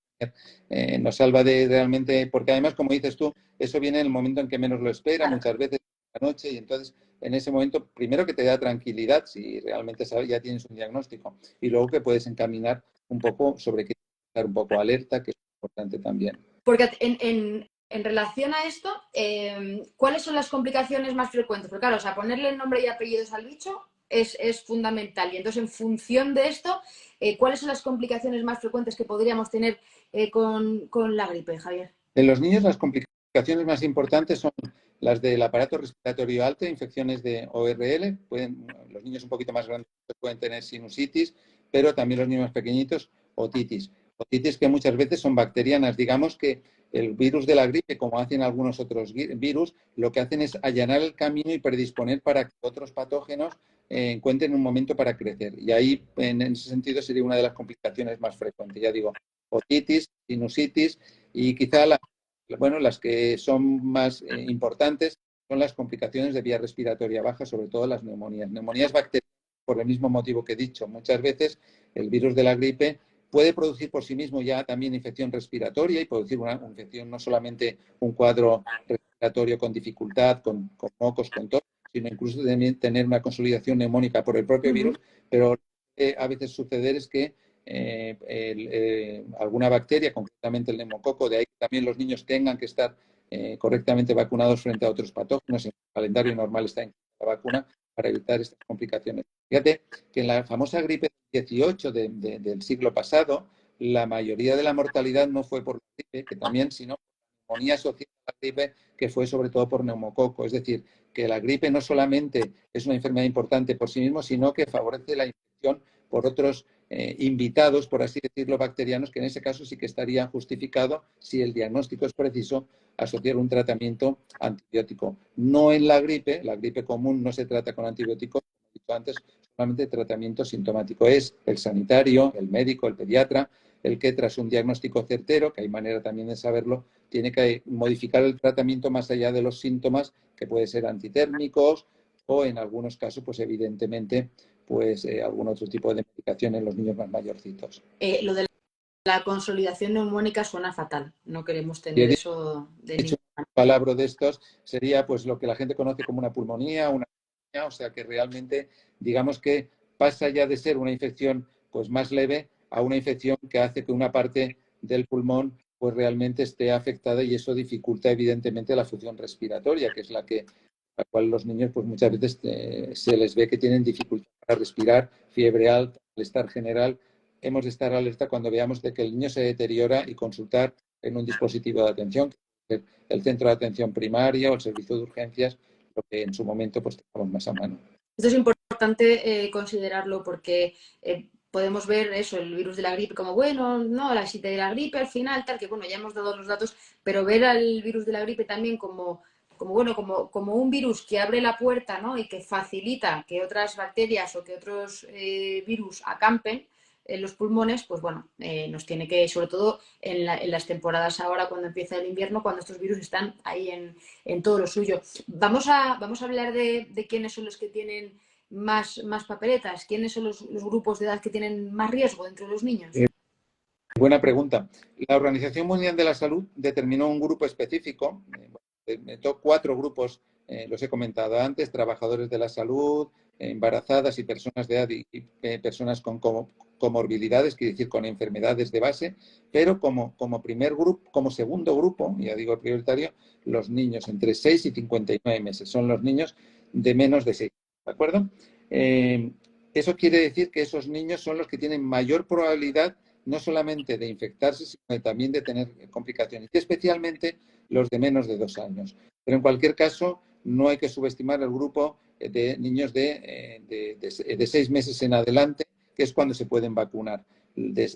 nos salva de realmente, porque además, como dices tú, eso viene en el momento en que menos lo espera, Claro. muchas veces en la noche, y entonces en ese momento, primero que te da tranquilidad si realmente sabes, ya tienes un diagnóstico, y luego que puedes encaminar un poco sobre qué estar un poco alerta, que es importante también. Porque en relación a esto, ¿cuáles son las complicaciones más frecuentes? Porque claro, o sea, ponerle el nombre y apellidos al bicho es fundamental. Y entonces, en función de esto, ¿cuáles son las complicaciones más frecuentes que podríamos tener con la gripe, Javier? En los niños las complicaciones más importantes son las del aparato respiratorio alto, infecciones de ORL. Los niños un poquito más grandes pueden tener sinusitis, pero también los niños más pequeñitos, otitis. Otitis que muchas veces son bacterianas. Digamos que el virus de la gripe, como hacen algunos otros virus, lo que hacen es allanar el camino y predisponer para que otros patógenos encuentren un momento para crecer. Y ahí, en ese sentido, sería una de las complicaciones más frecuentes. Ya digo, otitis, sinusitis y quizá las que son más importantes son las complicaciones de vía respiratoria baja, sobre todo las neumonías. Neumonías bacterianas, por el mismo motivo que he dicho. Muchas veces el virus de la gripe puede producir por sí mismo ya también infección respiratoria y producir una infección, no solamente un cuadro respiratorio con dificultad, con mocos, con tos, sino incluso también tener una consolidación neumónica por el propio virus, pero a veces suceder es que alguna bacteria, concretamente el neumococo, de ahí que también los niños tengan que estar correctamente vacunados frente a otros patógenos. En el calendario normal está en la vacuna para evitar estas complicaciones. Fíjate que en la famosa gripe 18 del siglo pasado, la mayoría de la mortalidad no fue por la gripe, que también, sino por neumonía asociada a la gripe, que fue sobre todo por neumococo. Es decir, que la gripe no solamente es una enfermedad importante por sí mismo, sino que favorece la infección por otros invitados, por así decirlo, bacterianos, que en ese caso sí que estaría justificado, si el diagnóstico es preciso, asociar un tratamiento antibiótico. No en la gripe común no se trata con antibióticos, como he dicho antes, solamente tratamiento sintomático. Es el sanitario, el médico, el pediatra, el que tras un diagnóstico certero, que hay manera también de saberlo, tiene que modificar el tratamiento más allá de los síntomas, que puede ser antitérmicos o en algunos casos, pues evidentemente, algún otro tipo de medicación en los niños más mayorcitos. Lo de la consolidación neumónica suena fatal. No queremos tener eso de hecho, ninguna un palabra de estos sería pues lo que la gente conoce como una pulmonía, o sea que realmente digamos que pasa ya de ser una infección pues más leve a una infección que hace que una parte del pulmón pues realmente esté afectada, y eso dificulta evidentemente la función respiratoria, que es la cual los niños pues muchas veces se les ve que tienen dificultad para respirar, fiebre alta, malestar general. Hemos de estar alerta cuando veamos de que el niño se deteriora y consultar en un dispositivo de atención, el centro de atención primaria o el servicio de urgencias, lo que en su momento pues tengamos más a mano. Esto es importante considerarlo porque podemos ver eso, el virus de la gripe como, bueno, no, la de la gripe al final, tal, que bueno, ya hemos dado los datos, pero ver al virus de la gripe también como un virus que abre la puerta, ¿no? Y que facilita que otras bacterias o que otros virus acampen en los pulmones, pues bueno, nos tiene que, sobre todo en las temporadas ahora, cuando empieza el invierno, cuando estos virus están ahí en todo lo suyo. Vamos a hablar de quiénes son los que tienen más papeletas, quiénes son los grupos de edad que tienen más riesgo dentro de los niños. Buena pregunta. La Organización Mundial de la Salud determinó un grupo específico, 4 grupos, los he comentado antes: trabajadores de la salud, embarazadas y personas de edad, y personas con comorbilidades, quiere decir con enfermedades de base, pero como primer grupo, como segundo grupo, ya digo prioritario, los niños entre 6 y 59 meses. Son los niños de menos de 6, ¿de acuerdo? Eso quiere decir que esos niños son los que tienen mayor probabilidad no solamente de infectarse, sino también de tener complicaciones, y especialmente los de menos de 2 años. Pero en cualquier caso, no hay que subestimar el grupo de niños de 6 meses en adelante, que es cuando se pueden vacunar.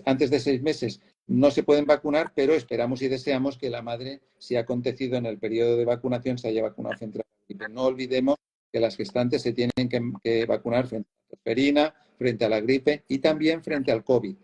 antes de 6 meses no se pueden vacunar, pero esperamos y deseamos que la madre, si ha acontecido en el periodo de vacunación, se haya vacunado frente a la gripe. No olvidemos que las gestantes se tienen que vacunar frente a la tosferina, frente a la gripe y también frente al COVID.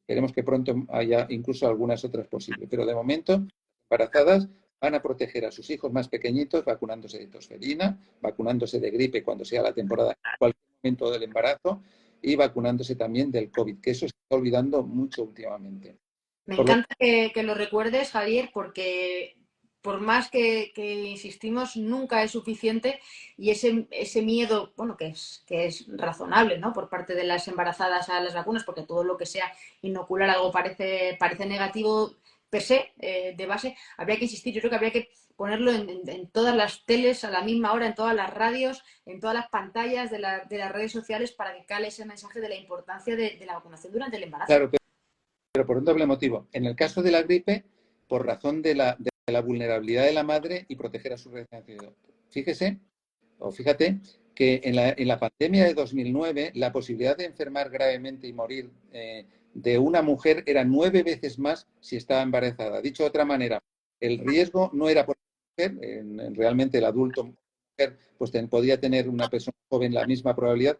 Esperemos que pronto haya incluso algunas otras posibles. Pero de momento, embarazadas van a proteger a sus hijos más pequeñitos vacunándose de tosferina, vacunándose de gripe cuando sea la temporada, en cualquier momento del embarazo, y vacunándose también del COVID, que eso se está olvidando mucho últimamente. Me encanta que lo recuerdes, Javier, porque por más que insistimos, nunca es suficiente y ese miedo, bueno, que es razonable, ¿no? Por parte de las embarazadas a las vacunas, porque todo lo que sea inocular algo parece negativo per se, de base, habría que insistir. Yo creo que habría que ponerlo en todas las teles a la misma hora, en todas las radios, en todas las pantallas de las redes sociales para que cale ese mensaje de la importancia de la vacunación durante el embarazo. Claro, pero por un doble motivo. En el caso de la gripe, por razón de la vulnerabilidad de la madre y proteger a su recién nacido. Fíjate que en la pandemia de 2009 la posibilidad de enfermar gravemente y morir de una mujer era 9 veces más si estaba embarazada. Dicho de otra manera, el riesgo no era por la mujer, realmente el adulto mujer pues podía tener una persona joven la misma probabilidad.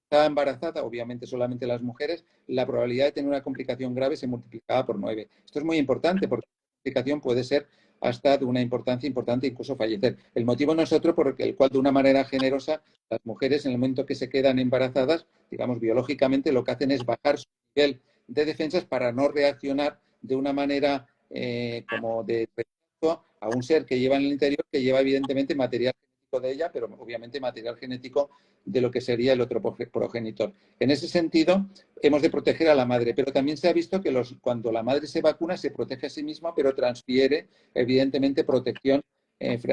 Estaba embarazada, obviamente solamente las mujeres, la probabilidad de tener una complicación grave se multiplicaba por 9. Esto es muy importante porque la complicación puede ser hasta de una importancia importante, incluso fallecer. El motivo no es otro por el cual, de una manera generosa, las mujeres, en el momento que se quedan embarazadas, digamos, biológicamente, lo que hacen es bajar su nivel de defensas para no reaccionar de una manera como de rechazo a un ser que lleva en el interior, que lleva evidentemente material genético de ella, pero obviamente material genético de lo que sería el otro progenitor. En ese sentido, hemos de proteger a la madre, pero también se ha visto que cuando la madre se vacuna se protege a sí misma, pero transfiere evidentemente protección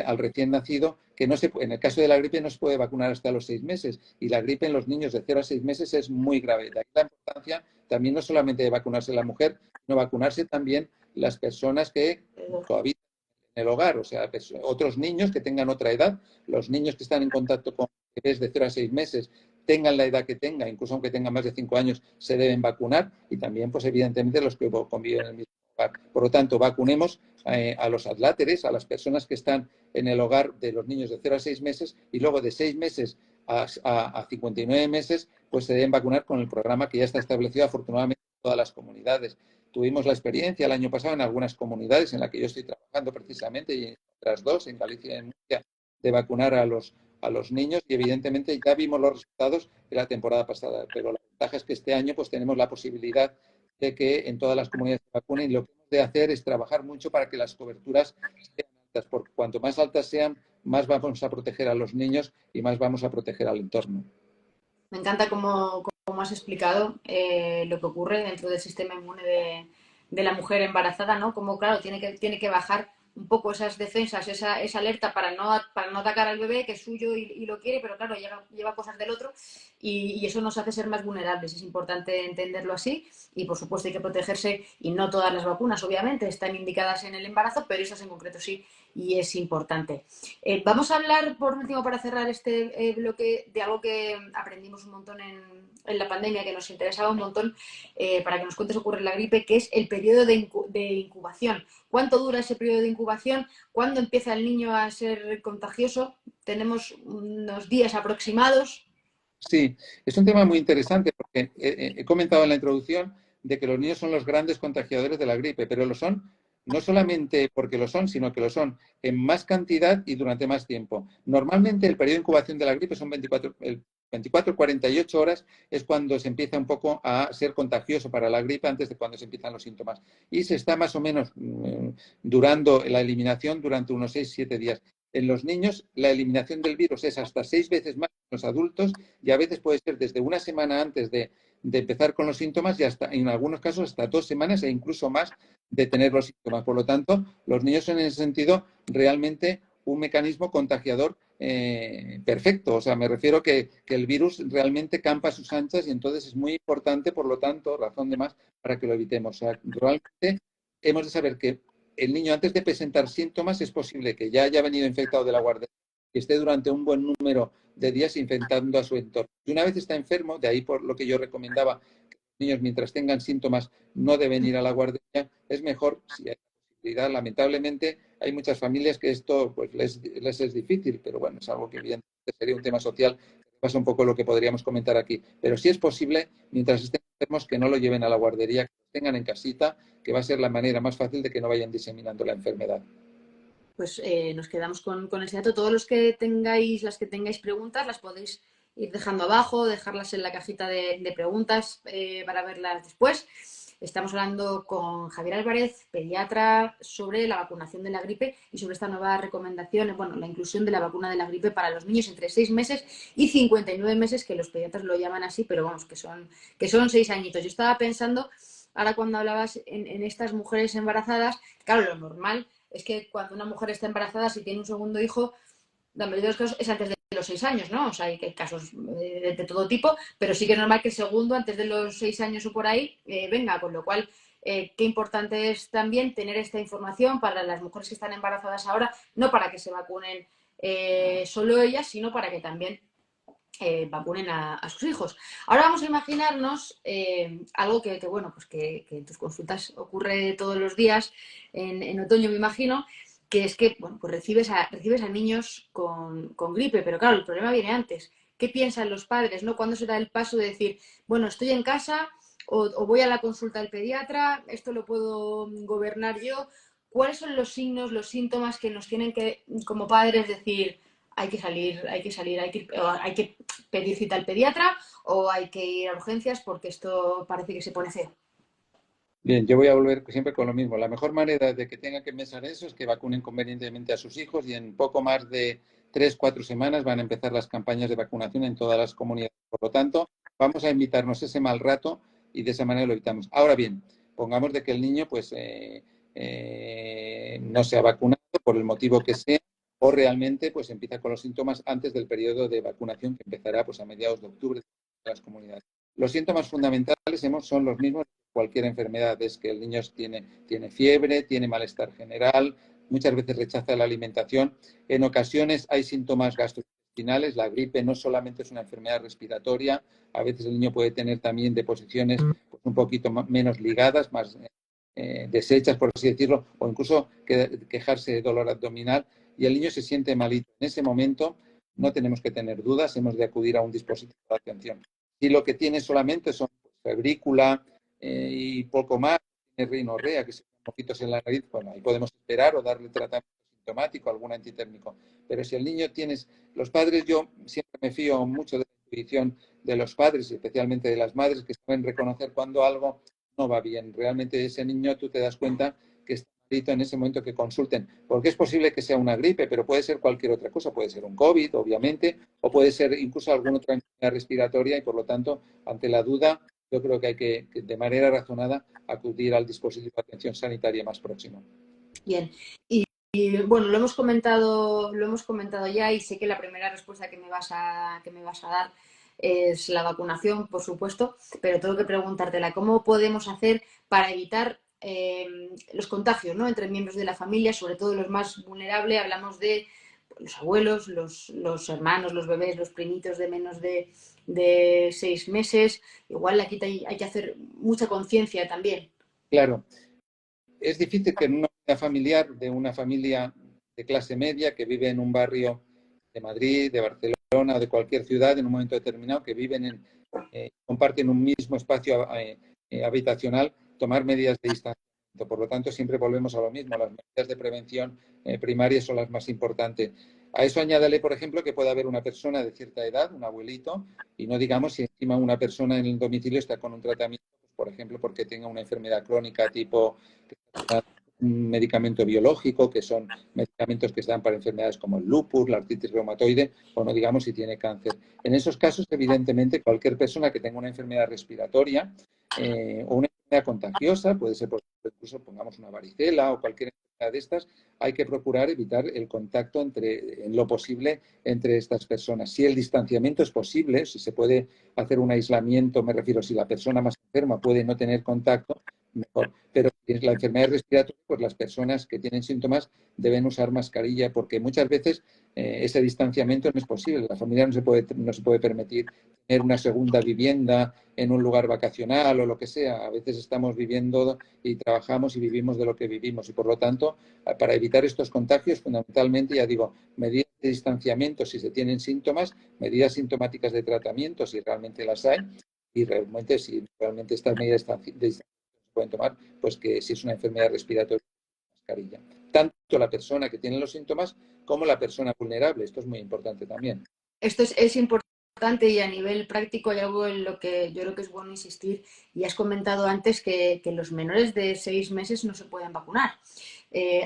al recién nacido, que en el caso de la gripe no se puede vacunar hasta los 6 meses, y la gripe en los niños de 0 a 6 meses es muy grave. De ahí la importancia también no solamente de vacunarse la mujer, sino vacunarse también las personas que cohabitan en el hogar, o sea, otros niños que tengan otra edad, los niños que están en contacto con bebés de 0 a 6 meses, tengan la edad que tengan, incluso aunque tengan más de 5 años, se deben vacunar, y también, pues evidentemente, los que conviven en el mismo hogar. Por lo tanto, vacunemos a los adláteres, a las personas que están en el hogar de los niños de 0 a 6 meses, y luego de 6 meses a 59 meses, pues se deben vacunar con el programa que ya está establecido, afortunadamente, en todas las comunidades. Tuvimos la experiencia el año pasado en algunas comunidades en las que yo estoy trabajando precisamente, y en otras dos, en Galicia y en Murcia, de vacunar a los niños, y evidentemente ya vimos los resultados de la temporada pasada. Pero la ventaja es que este año pues tenemos la posibilidad de que en todas las comunidades se vacunen, y lo que hemos de hacer es trabajar mucho para que las coberturas sean altas, porque cuanto más altas sean, más vamos a proteger a los niños y más vamos a proteger al entorno. Me encanta cómo has explicado lo que ocurre dentro del sistema inmune de la mujer embarazada, ¿no? Como, claro, tiene que bajar un poco esas defensas, esa alerta para no atacar al bebé, que es suyo y lo quiere, pero claro, lleva cosas del otro y eso nos hace ser más vulnerables. Es importante entenderlo así y, por supuesto, hay que protegerse, y no todas las vacunas, obviamente, están indicadas en el embarazo, pero esas en concreto sí, y es importante. Vamos a hablar, por último, para cerrar este bloque, de algo que aprendimos un montón en la pandemia, que nos interesaba un montón, para que nos cuentes ocurre la gripe, que es el periodo de incubación. ¿Cuánto dura ese periodo de incubación? ¿Cuándo empieza el niño a ser contagioso? ¿Tenemos unos días aproximados? Sí, es un tema muy interesante porque he comentado en la introducción de que los niños son los grandes contagiadores de la gripe, pero lo son no solamente porque lo son, sino que lo son en más cantidad y durante más tiempo. Normalmente el periodo de incubación de la gripe son 24-48 horas, es cuando se empieza un poco a ser contagioso para la gripe, antes de cuando se empiezan los síntomas. Y se está más o menos durando la eliminación durante unos 6-7 días. En los niños la eliminación del virus es hasta 6 veces más que en los adultos, y a veces puede ser desde una semana antes de empezar con los síntomas y hasta, en algunos casos, hasta 2 semanas e incluso más de tener los síntomas. Por lo tanto, los niños son en ese sentido realmente un mecanismo contagiador perfecto. O sea, me refiero que el virus realmente campa a sus anchas, y entonces es muy importante, por lo tanto, razón de más para que lo evitemos. O sea, realmente hemos de saber que el niño, antes de presentar síntomas, es posible que ya haya venido infectado de la guardería y esté durante un buen número de días infectando a su entorno. Y una vez está enfermo, de ahí por lo que yo recomendaba niños, mientras tengan síntomas, no deben ir a la guardería, es mejor si hay posibilidad. Lamentablemente, hay muchas familias que esto pues les es difícil, pero bueno, es algo que evidentemente sería un tema social. Pasa un poco lo que podríamos comentar aquí. Pero si es posible, mientras estén enfermos, que no lo lleven a la guardería, que lo tengan en casita, que va a ser la manera más fácil de que no vayan diseminando la enfermedad. Pues nos quedamos con ese dato. Todos los que tengáis, las que tengáis preguntas, las podéis ir dejando abajo, dejarlas en la cajita de preguntas para verlas después. Estamos hablando con Javier Álvarez, pediatra, sobre la vacunación de la gripe y sobre esta nueva recomendación, bueno, la inclusión de la vacuna de la gripe para los niños entre 6 meses y 59 meses, que los pediatras lo llaman así, pero vamos, que son 6 añitos. Yo estaba pensando, ahora cuando hablabas en estas mujeres embarazadas, claro, lo normal es que cuando una mujer está embarazada, si tiene un segundo hijo, la mayoría de los casos es antes de los 6 años, ¿no? O sea, hay casos de todo tipo, pero sí que es normal que el segundo, antes de los 6 años o por ahí, venga, con lo cual, qué importante es también tener esta información para las mujeres que están embarazadas ahora, no para que se vacunen solo ellas, sino para que también vacunen a sus hijos. Ahora vamos a imaginarnos algo bueno, pues que en tus consultas ocurre todos los días, en otoño me imagino, que es que bueno, pues recibes a niños con gripe, pero claro, el problema viene antes. ¿Qué piensan los padres? ¿No? ¿Cuándo se da el paso de decir, bueno, estoy en casa o voy a la consulta del pediatra, esto lo puedo gobernar yo? ¿Cuáles son los signos, los síntomas que nos tienen que, como padres, decir, hay que salir, hay que pedir cita al pediatra o hay que ir a urgencias porque esto parece que se pone feo? Bien, yo voy a volver siempre con lo mismo. La mejor manera de que tengan que pensar eso es que vacunen convenientemente a sus hijos y en poco más de 3, 4 semanas van a empezar las campañas de vacunación en todas las comunidades. Por lo tanto, vamos a evitarnos ese mal rato y de esa manera lo evitamos. Ahora bien, pongamos de que el niño pues no se ha vacunado por el motivo que sea o realmente pues empieza con los síntomas antes del periodo de vacunación que empezará pues a mediados de octubre en las comunidades. Los síntomas fundamentales son los mismos cualquier enfermedad, es que el niño tiene fiebre, tiene malestar general, muchas veces rechaza la alimentación. En ocasiones hay síntomas gastrointestinales. La gripe no solamente es una enfermedad respiratoria, a veces el niño puede tener también deposiciones pues, un poquito menos ligadas, más deshechas, por así decirlo, o incluso quejarse de dolor abdominal y el niño se siente malito. En ese momento no tenemos que tener dudas, hemos de acudir a un dispositivo de atención. Si lo que tiene solamente son febrícula, y poco más, tiene rinorrea, que se poquitos en la nariz, bueno, ahí podemos esperar o darle tratamiento sintomático, algún antitérmico. Pero si el niño tienes, los padres, yo siempre me fío mucho de la intuición de los padres, especialmente de las madres, que saben reconocer cuando algo no va bien. Realmente ese niño tú te das cuenta que está malito en ese momento que consulten, porque es posible que sea una gripe, pero puede ser cualquier otra cosa, puede ser un COVID, obviamente, o puede ser incluso alguna otra enfermedad respiratoria y por lo tanto, ante la duda, yo creo que hay que, de manera razonada, acudir al dispositivo de atención sanitaria más próximo. Bien. Y bueno, lo hemos comentado ya y sé que la primera respuesta que me vas a dar es la vacunación, por supuesto, pero tengo que preguntártela, ¿cómo podemos hacer para evitar los contagios, ¿no? Entre miembros de la familia, sobre todo los más vulnerables? Hablamos de los abuelos, los hermanos, los bebés, los primitos de menos de 6 meses. Igual aquí hay que hacer mucha conciencia también. Claro, es difícil que en una unidad familiar de una familia de clase media que vive en un barrio de Madrid, de Barcelona o de cualquier ciudad en un momento determinado, que comparten un mismo espacio habitacional, tomar medidas de distanciamiento. Por lo tanto, siempre volvemos a lo mismo. Las medidas de prevención primarias son las más importantes. A eso añádale, por ejemplo, que puede haber una persona de cierta edad, un abuelito, y no digamos si encima una persona en el domicilio está con un tratamiento, pues, por ejemplo, porque tenga una enfermedad crónica tipo un medicamento biológico, que son medicamentos que se dan para enfermedades como el lupus, la artritis reumatoide, o no digamos si tiene cáncer. En esos casos, evidentemente, cualquier persona que tenga una enfermedad respiratoria o una enfermedad contagiosa, puede ser por incluso pongamos una varicela o cualquier enfermedad de estas, hay que procurar evitar el contacto en lo posible entre estas personas. Si el distanciamiento es posible, si se puede hacer un aislamiento, me refiero, si la persona más enferma puede no tener contacto, mejor. Pero si es la enfermedad respiratoria, pues las personas que tienen síntomas deben usar mascarilla porque muchas veces ese distanciamiento no es posible. La familia no se puede permitir tener una segunda vivienda en un lugar vacacional o lo que sea. A veces estamos viviendo y trabajamos y vivimos de lo que vivimos y, por lo tanto, para evitar estos contagios, fundamentalmente, ya digo, medidas de distanciamiento si se tienen síntomas, medidas sintomáticas de tratamiento si realmente las hay y realmente si realmente estas medidas de distanciamiento se pueden tomar, pues que si es una enfermedad respiratoria, mascarilla. Tanto la persona que tiene los síntomas como la persona vulnerable. Esto es muy importante también. Esto es importante y a nivel práctico hay algo en lo que yo creo que es bueno insistir. Y has comentado antes que los menores de 6 meses no se pueden vacunar.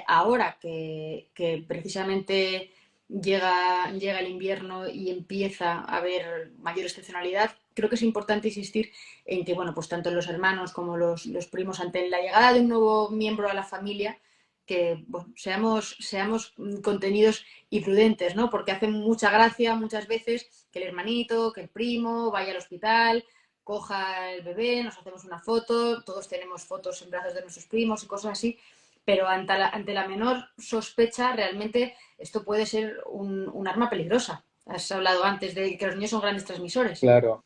Ahora que precisamente llega el invierno y empieza a haber mayor excepcionalidad, creo que es importante insistir en que, bueno, pues tanto los hermanos como los primos, ante la llegada de un nuevo miembro a la familia, que bueno, seamos contenidos y prudentes, ¿no? Porque hace mucha gracia muchas veces que el hermanito, que el primo vaya al hospital, coja el bebé, nos hacemos una foto, todos tenemos fotos en brazos de nuestros primos y cosas así, pero ante la menor sospecha realmente esto puede ser un arma peligrosa. Has hablado antes de que los niños son grandes transmisores. Claro.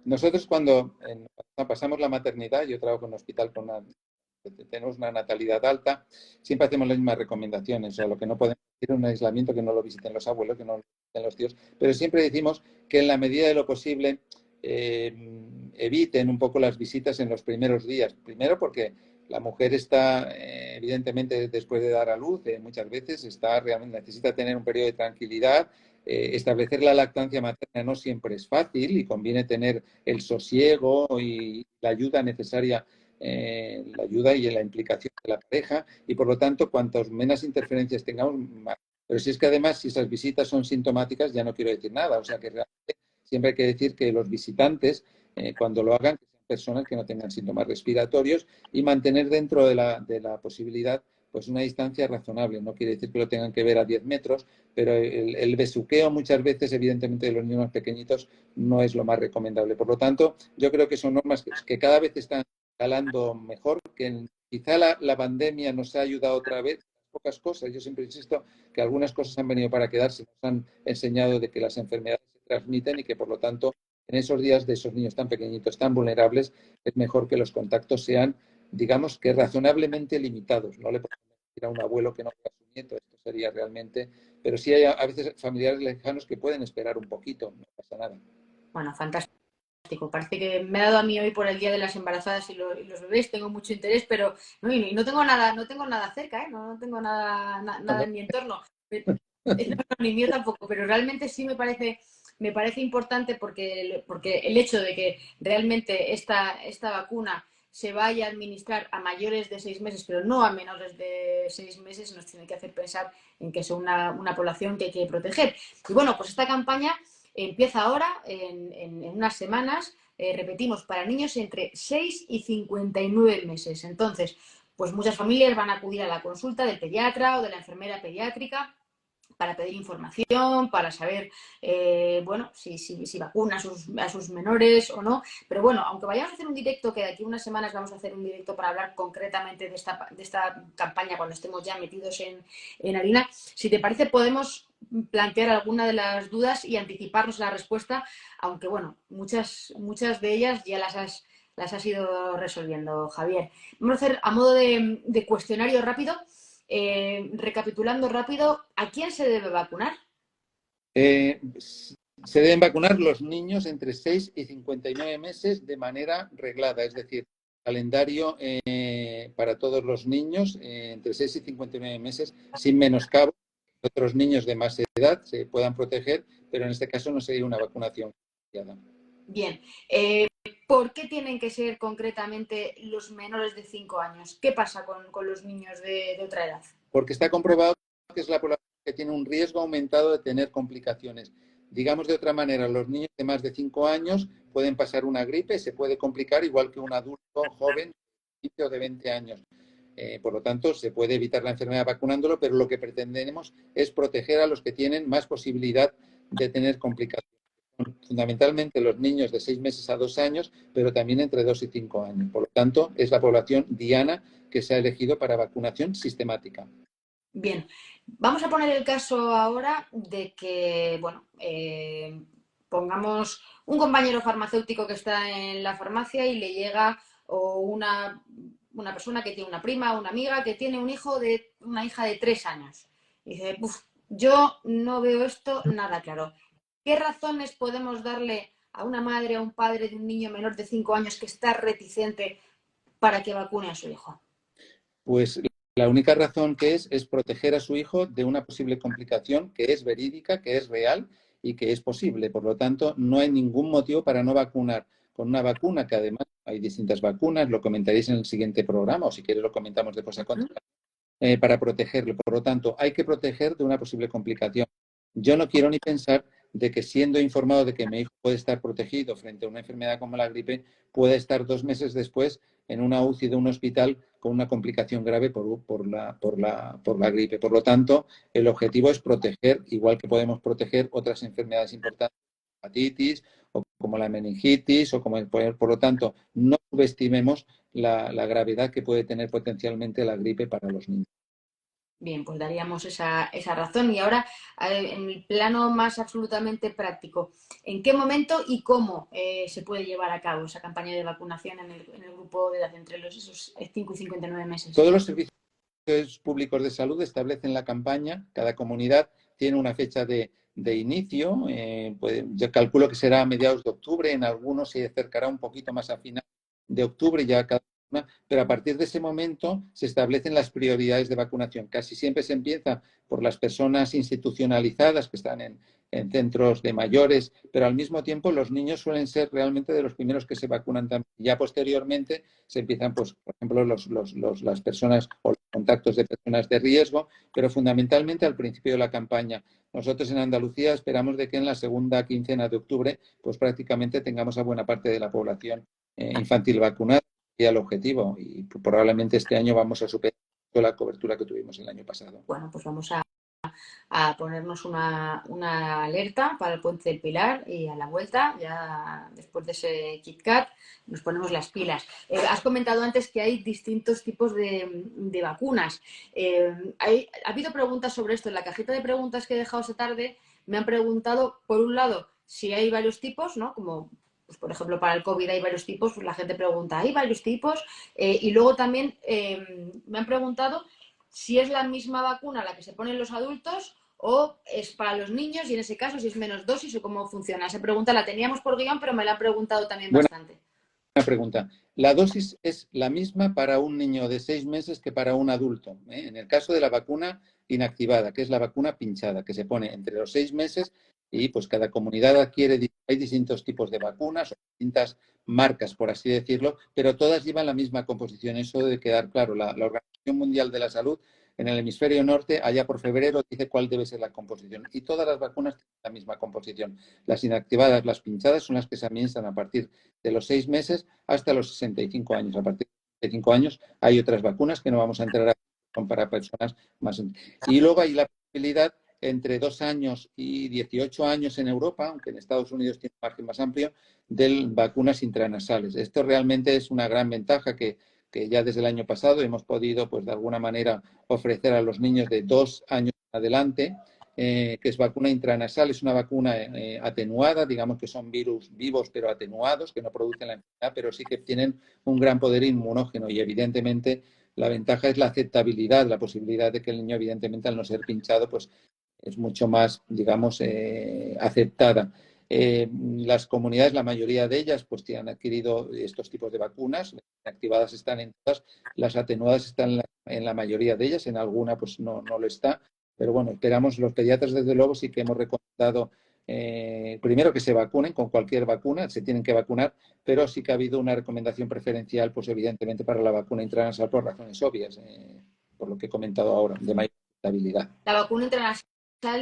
Nosotros cuando pasamos la maternidad, yo trabajo en un hospital tenemos una natalidad alta, siempre hacemos las mismas recomendaciones. O sea, lo que no podemos decir es un aislamiento que no lo visiten los abuelos, que no lo visiten los tíos, pero siempre decimos que en la medida de lo posible eviten un poco las visitas en los primeros días. Primero porque la mujer está, evidentemente, después de dar a luz, muchas veces realmente necesita tener un periodo de tranquilidad. Establecer la lactancia materna no siempre es fácil y conviene tener el sosiego y la ayuda necesaria, la ayuda y la implicación de la pareja, y por lo tanto cuantas menos interferencias tengamos más. Pero si es que además si esas visitas son sintomáticas ya no quiero decir nada, o sea que realmente siempre hay que decir que los visitantes cuando lo hagan que sean personas que no tengan síntomas respiratorios y mantener dentro de la posibilidad pues una distancia razonable. No quiere decir que lo tengan que ver a 10 metros, pero el besuqueo muchas veces, evidentemente, de los niños más pequeñitos no es lo más recomendable. Por lo tanto, yo creo que son normas que cada vez están calando mejor, que quizá la pandemia nos ha ayudado otra vez, pocas cosas. Yo siempre insisto que algunas cosas han venido para quedarse, nos han enseñado de que las enfermedades se transmiten y que, por lo tanto, en esos días de esos niños tan pequeñitos, tan vulnerables, es mejor que los contactos sean, digamos, que razonablemente limitados. No le podemos decir a un abuelo que no vea a su nieto, esto sería realmente... Pero sí hay a veces familiares lejanos que pueden esperar un poquito, no pasa nada. Bueno, fantástico. Parece que me ha dado a mí hoy por el Día de las Embarazadas y los bebés, tengo mucho interés, pero no, y no tengo nada cerca, ¿eh? No tengo nada en mi entorno. No, ni mío tampoco, pero realmente sí me parece importante porque el hecho de que realmente esta vacuna se vaya a administrar a mayores de 6 meses, pero no a menores de 6 meses, nos tiene que hacer pensar en que es una población que hay que proteger. Y bueno, pues esta campaña empieza ahora, en unas semanas, repetimos, para niños entre 6 y 59 meses. Entonces, pues muchas familias van a acudir a la consulta del pediatra o de la enfermera pediátrica para pedir información, para saber, bueno, si vacuna a sus menores o no. Pero bueno, aunque vayamos a hacer un directo, que de aquí a unas semanas vamos a hacer un directo para hablar concretamente de esta campaña cuando estemos ya metidos en harina, si te parece podemos plantear alguna de las dudas y anticiparnos la respuesta, aunque bueno, muchas de ellas ya las has ido resolviendo, Javier. Vamos a hacer a modo de cuestionario rápido. Recapitulando rápido, ¿a quién se debe vacunar? Se deben vacunar los niños entre 6 y 59 meses de manera reglada, es decir, calendario para todos los niños entre 6 y 59 meses, sin menoscabo. Otros niños de más edad se puedan proteger, pero en este caso no sería una vacunación. Bien. ¿Por qué tienen que ser concretamente los menores de 5 años? ¿Qué pasa con los niños de otra edad? Porque está comprobado que es la población que tiene un riesgo aumentado de tener complicaciones. Digamos de otra manera, los niños de más de 5 años pueden pasar una gripe, se puede complicar igual que un adulto joven de 15 o de 20 años. Por lo tanto, se puede evitar la enfermedad vacunándolo, pero lo que pretendemos es proteger a los que tienen más posibilidad de tener complicaciones. fundamentalmente los niños de 6 meses a 2 años, pero también entre 2 y 5 años. Por lo tanto, es la población diana que se ha elegido para vacunación sistemática. Bien, vamos a poner el caso ahora de que, bueno, pongamos un compañero farmacéutico que está en la farmacia y le llega o una persona que tiene una prima, una amiga que tiene una hija de 3 años. Y dice, yo no veo esto nada claro. ¿Qué razones podemos darle a una madre, a un padre de un niño menor de 5 años que está reticente para que vacune a su hijo? Pues la única razón que es proteger a su hijo de una posible complicación que es verídica, que es real y que es posible. Por lo tanto, no hay ningún motivo para no vacunar con una vacuna, que además hay distintas vacunas, lo comentaréis en el siguiente programa o si quieres lo comentamos después a continuación, para protegerlo. Por lo tanto, hay que proteger de una posible complicación. Yo no quiero ni pensar de que siendo informado de que mi hijo puede estar protegido frente a una enfermedad como la gripe, pueda estar 2 meses después en una UCI de un hospital con una complicación grave por la gripe. Por lo tanto, el objetivo es proteger, igual que podemos proteger otras enfermedades importantes, hepatitis o como la meningitis o como por lo tanto, no subestimemos la gravedad que puede tener potencialmente la gripe para los niños. Bien, pues daríamos esa razón. Y ahora, en el plano más absolutamente práctico, ¿en qué momento y cómo se puede llevar a cabo esa campaña de vacunación en el grupo de edad entre esos 5 y 59 meses? Todos los servicios públicos de salud establecen la campaña, cada comunidad tiene una fecha de inicio, yo calculo que será a mediados de octubre, en algunos se acercará un poquito más a final de octubre, ya cada una, pero a partir de ese momento se establecen las prioridades de vacunación. Casi siempre se empieza por las personas institucionalizadas que están en centros de mayores, pero al mismo tiempo los niños suelen ser realmente de los primeros que se vacunan también. Ya posteriormente se empiezan, pues, por ejemplo, las personas o los contactos de personas de riesgo, pero fundamentalmente al principio de la campaña. Nosotros en Andalucía esperamos de que en la segunda quincena de octubre, pues prácticamente tengamos a buena parte de la población infantil vacunada, y el objetivo, y probablemente este año vamos a superar la cobertura que tuvimos el año pasado. Bueno, pues vamos a ponernos una alerta para el Puente del Pilar y a la vuelta, ya después de ese Kit Kat, nos ponemos las pilas. Has comentado antes que hay distintos tipos de vacunas. Ha habido preguntas sobre esto. En la cajita de preguntas que he dejado esta tarde me han preguntado, por un lado, si hay varios tipos, ¿no? Como pues, por ejemplo, para el COVID hay varios tipos, pues la gente pregunta, ¿hay varios tipos? Y luego también me han preguntado si es la misma vacuna la que se ponen los adultos o es para los niños y en ese caso si es menos dosis o cómo funciona. Esa pregunta la teníamos por guión, pero me la han preguntado también bastante. Buena pregunta. La dosis es la misma para un niño de 6 meses que para un adulto. En el caso de la vacuna inactivada, que es la vacuna pinchada, que se pone entre los 6 meses y pues cada comunidad adquiere, hay distintos tipos de vacunas o distintas marcas, por así decirlo, pero todas llevan la misma composición. Eso debe quedar claro. La Organización Mundial de la Salud en el hemisferio norte, allá por febrero, dice cuál debe ser la composición. Y todas las vacunas tienen la misma composición. Las inactivadas, las pinchadas, son las que se administran a partir de los 6 meses hasta los 65 años. A partir de 65 años hay otras vacunas que no vamos a entrar a son para personas más. Y luego hay la posibilidad entre 2 años y 18 años en Europa, aunque en Estados Unidos tiene un margen más amplio, de vacunas intranasales. Esto realmente es una gran ventaja que ya desde el año pasado hemos podido, pues de alguna manera, ofrecer a los niños de 2 años en adelante, que es vacuna intranasal, es una vacuna atenuada, digamos que son virus vivos pero atenuados, que no producen la enfermedad, pero sí que tienen un gran poder inmunógeno y evidentemente la ventaja es la aceptabilidad, la posibilidad de que el niño evidentemente al no ser pinchado pues es mucho más, digamos, aceptada. Las comunidades, la mayoría de ellas, pues han adquirido estos tipos de vacunas, las activadas están en todas, las atenuadas están en la mayoría de ellas, en alguna pues no lo está, pero bueno, esperamos, los pediatras desde luego sí que hemos recomendado primero que se vacunen con cualquier vacuna, se tienen que vacunar, pero sí que ha habido una recomendación preferencial, pues evidentemente para la vacuna intranasal por razones obvias, por lo que he comentado ahora, de mayor estabilidad. La vacuna intranasal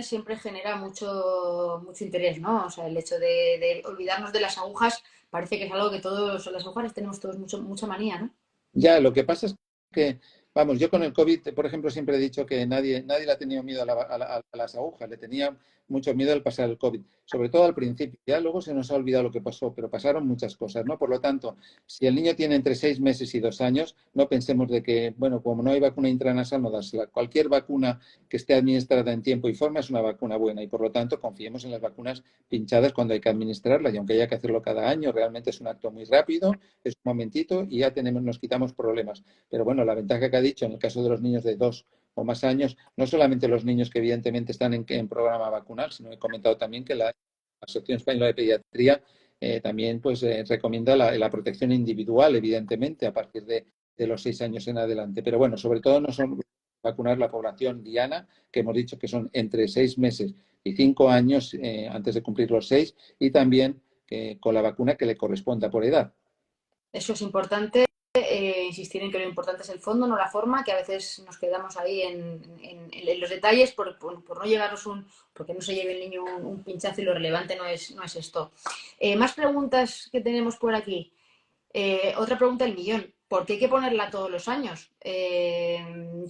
siempre genera mucho interés, ¿no? O sea, el hecho de olvidarnos de las agujas parece que es algo que todos, las agujas tenemos todos mucha manía, ¿no? Ya, lo que pasa es que Vamos, yo con el COVID, por ejemplo, siempre he dicho que nadie le ha tenido miedo a las agujas, le tenía mucho miedo al pasar el COVID, sobre todo al principio. Ya luego se nos ha olvidado lo que pasó, pero pasaron muchas cosas, ¿no? Por lo tanto, si el niño tiene entre 6 meses y 2 años, no pensemos de que, bueno, como no hay vacuna intranasal, no dársela. Cualquier vacuna que esté administrada en tiempo y forma es una vacuna buena y, por lo tanto, confiemos en las vacunas pinchadas cuando hay que administrarlas y aunque haya que hacerlo cada año, realmente es un acto muy rápido, es un momentito y ya nos quitamos problemas. Pero bueno, la ventaja que ha dicho en el caso de los niños de 2 o más años, no solamente los niños que evidentemente están en programa vacunal, sino he comentado también que la Asociación Española de Pediatría también pues recomienda la protección individual, evidentemente, a partir de los 6 años en adelante. Pero bueno, sobre todo no son vacunar la población diana, que hemos dicho que son entre 6 meses y 5 años antes de cumplir los 6, y también con la vacuna que le corresponda por edad. Eso es importante. Insistir en que lo importante es el fondo, no la forma, que a veces nos quedamos ahí en los detalles por no llevarnos porque no se lleve el niño un pinchazo y lo relevante no es esto. Más preguntas que tenemos por aquí. Otra pregunta del millón. ¿Por qué hay que ponerla todos los años?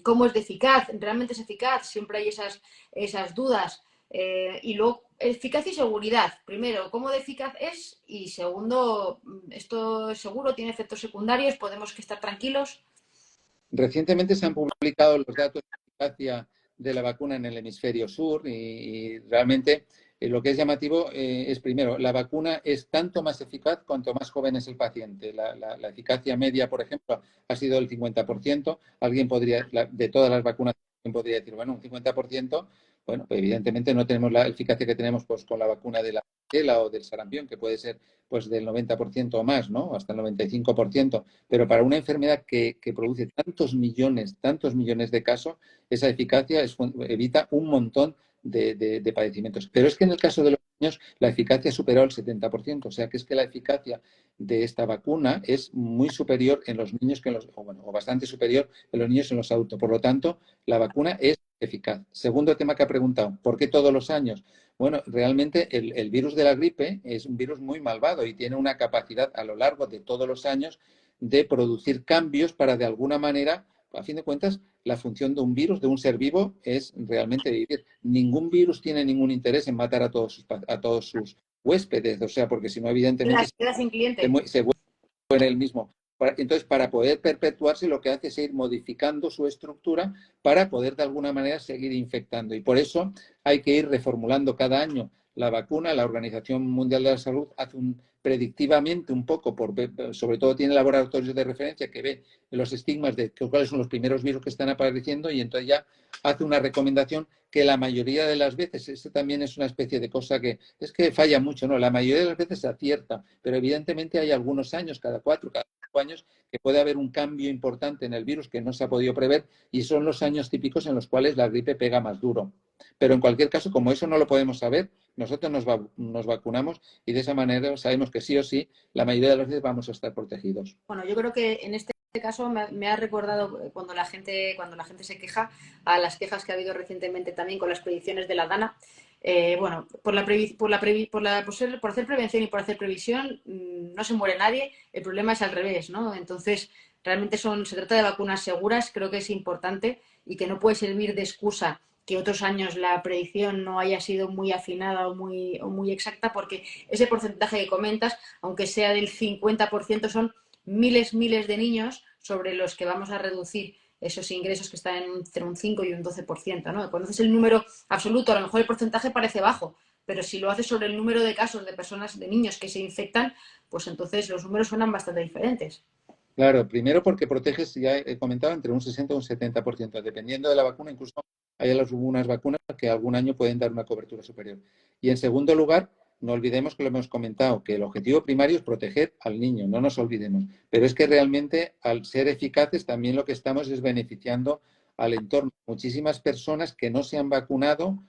¿Cómo es de eficaz? ¿Realmente es eficaz? Siempre hay esas dudas. Y luego, eficacia y seguridad. Primero, ¿cómo de eficaz es? Y segundo, ¿esto es seguro? ¿Tiene efectos secundarios? ¿Podemos estar tranquilos? Recientemente se han publicado los datos de eficacia de la vacuna en el hemisferio sur y realmente lo que es llamativo es, primero, la vacuna es tanto más eficaz cuanto más joven es el paciente. La eficacia media, por ejemplo, ha sido el 50%. Alguien podría, de todas las vacunas, alguien podría decir, bueno, un 50%, bueno, pues evidentemente no tenemos la eficacia que tenemos pues, con la vacuna de la varicela o del sarampión, que puede ser pues del 90% o más, ¿no? Hasta el 95%. Pero para una enfermedad que produce tantos millones de casos, esa eficacia evita un montón de padecimientos. Pero es que en el caso de los niños la eficacia superó el 70%, o sea que es que la eficacia de esta vacuna es muy superior en los niños que en los, o bastante superior en los niños que en los adultos. Por lo tanto, la vacuna es eficaz. Segundo tema que ha preguntado, ¿por qué todos los años? Bueno, realmente el virus de la gripe es un virus muy malvado y tiene una capacidad a lo largo de todos los años de producir cambios para, de alguna manera, a fin de cuentas, la función de un virus, de un ser vivo, es realmente vivir. Ningún virus tiene ningún interés en matar a todos sus huéspedes, o sea, porque si no, evidentemente, Queda sin cliente. se muere el mismo. Entonces, para poder perpetuarse, lo que hace es ir modificando su estructura para poder, de alguna manera, seguir infectando. Y por eso hay que ir reformulando cada año la vacuna. La Organización Mundial de la Salud hace predictivamente un poco, sobre todo tiene laboratorios de referencia que ve los estigmas de cuáles son los primeros virus que están apareciendo y entonces ya hace una recomendación que la mayoría de las veces, esto también es una especie de cosa que es que falla mucho, ¿no? La mayoría de las veces se acierta, pero evidentemente hay algunos años, cada 5 años, que puede haber un cambio importante en el virus que no se ha podido prever y son los años típicos en los cuales la gripe pega más duro. Pero en cualquier caso, como eso no lo podemos saber, nosotros nos vacunamos y de esa manera sabemos que sí o sí, la mayoría de las veces vamos a estar protegidos. Bueno, yo creo que en este caso me ha recordado cuando la gente se queja a las quejas que ha habido recientemente también con las predicciones de la DANA. Bueno, por hacer prevención y por hacer previsión no se muere nadie, el problema es al revés, ¿no? Entonces, realmente se trata de vacunas seguras, creo que es importante y que no puede servir de excusa que otros años la predicción no haya sido muy afinada o muy exacta, porque ese porcentaje que comentas, aunque sea del 50%, son miles de niños sobre los que vamos a reducir esos ingresos que están entre un 5 y un 12%, ¿no? Cuando haces el número absoluto, a lo mejor el porcentaje parece bajo, pero si lo haces sobre el número de casos de personas, de niños que se infectan, pues entonces los números suenan bastante diferentes. Claro, primero porque proteges, ya he comentado, entre un 60 y un 70%. Dependiendo de la vacuna, incluso hay algunas vacunas que algún año pueden dar una cobertura superior. Y en segundo lugar, no olvidemos que lo hemos comentado, que el objetivo primario es proteger al niño, no nos olvidemos. Pero es que realmente, al ser eficaces, también lo que estamos es beneficiando al entorno. Muchísimas personas que no se han vacunado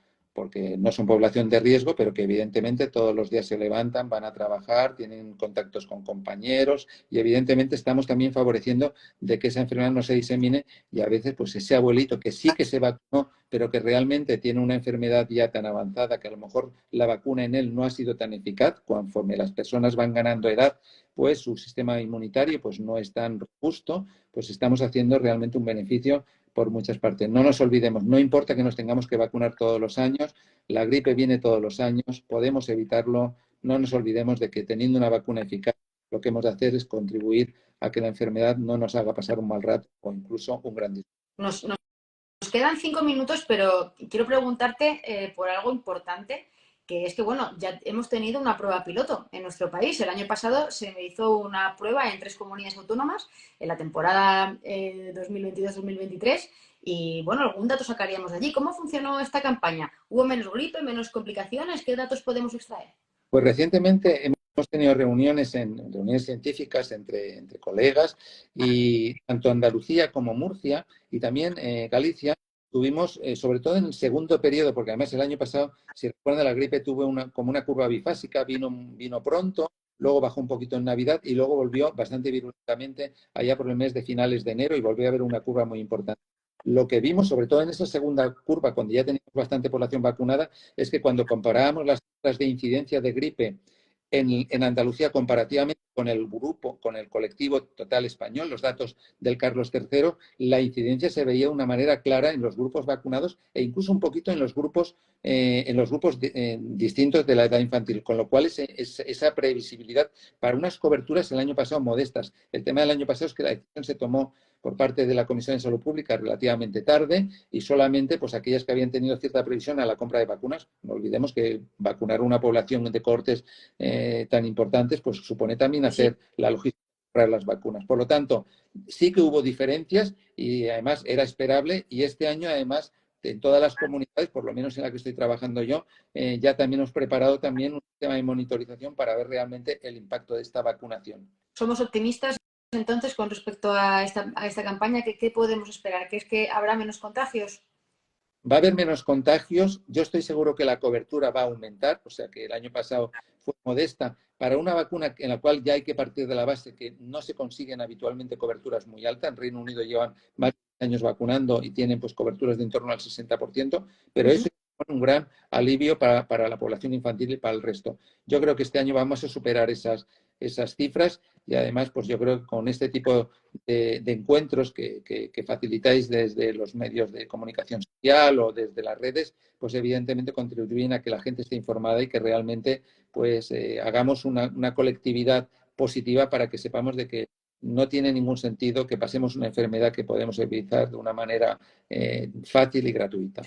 porque no son población de riesgo, pero que evidentemente todos los días se levantan, van a trabajar, tienen contactos con compañeros y evidentemente estamos también favoreciendo de que esa enfermedad no se disemine y a veces pues ese abuelito que sí que se vacunó, pero que realmente tiene una enfermedad ya tan avanzada que a lo mejor la vacuna en él no ha sido tan eficaz, conforme las personas van ganando edad, pues su sistema inmunitario pues no es tan robusto, pues estamos haciendo realmente un beneficio por muchas partes. No nos olvidemos, no importa que nos tengamos que vacunar todos los años, la gripe viene todos los años, podemos evitarlo, no nos olvidemos de que teniendo una vacuna eficaz, lo que hemos de hacer es contribuir a que la enfermedad no nos haga pasar un mal rato o incluso un gran disgusto. Nos quedan 5 minutos, pero quiero preguntarte por algo importante, que es que, bueno, ya hemos tenido una prueba piloto en nuestro país. El año pasado se hizo una prueba en 3 comunidades autónomas en la temporada 2022-2023 y, bueno, algún dato sacaríamos de allí. ¿Cómo funcionó esta campaña? ¿Hubo menos gripe, menos complicaciones? ¿Qué datos podemos extraer? Pues recientemente hemos tenido reuniones científicas entre colegas y tanto Andalucía como Murcia y también Galicia tuvimos, sobre todo en el segundo periodo, porque además el año pasado, si recuerdan, la gripe tuvo como una curva bifásica, vino pronto, luego bajó un poquito en Navidad y luego volvió bastante virulentamente allá por el mes de finales de enero y volvió a haber una curva muy importante. Lo que vimos, sobre todo en esa segunda curva, cuando ya teníamos bastante población vacunada, es que cuando comparábamos las cifras de incidencia de gripe en Andalucía comparativamente con el grupo, con el colectivo total español, los datos del Carlos III, la incidencia se veía de una manera clara en los grupos vacunados e incluso un poquito en los grupos distintos de la edad infantil, con lo cual esa previsibilidad para unas coberturas el año pasado modestas. El tema del año pasado es que la decisión se tomó por parte de la Comisión de Salud Pública relativamente tarde y solamente pues aquellas que habían tenido cierta previsión a la compra de vacunas. No olvidemos que vacunar una población de cohortes tan importantes pues supone también hacer la logística para las vacunas. Por lo tanto, sí que hubo diferencias y además era esperable y este año además en todas las comunidades, por lo menos en la que estoy trabajando yo, ya también hemos preparado también un sistema de monitorización para ver realmente el impacto de esta vacunación. Somos optimistas entonces con respecto a esta campaña. ¿Qué podemos esperar? ¿Que es que habrá menos contagios? Va a haber menos contagios. Yo estoy seguro que la cobertura va a aumentar, o sea que el año pasado fue modesta. Para una vacuna en la cual ya hay que partir de la base que no se consiguen habitualmente coberturas muy altas. En Reino Unido llevan más de años vacunando y tienen pues coberturas de en torno al 60%, pero eso es un gran alivio para la población infantil y para el resto. Yo creo que este año vamos a superar esas cifras y además pues yo creo que con este tipo de encuentros que facilitáis desde los medios de comunicación social o desde las redes, pues evidentemente contribuyen a que la gente esté informada y que realmente pues hagamos una colectividad positiva para que sepamos de que no tiene ningún sentido que pasemos una enfermedad que podemos evitar de una manera fácil y gratuita.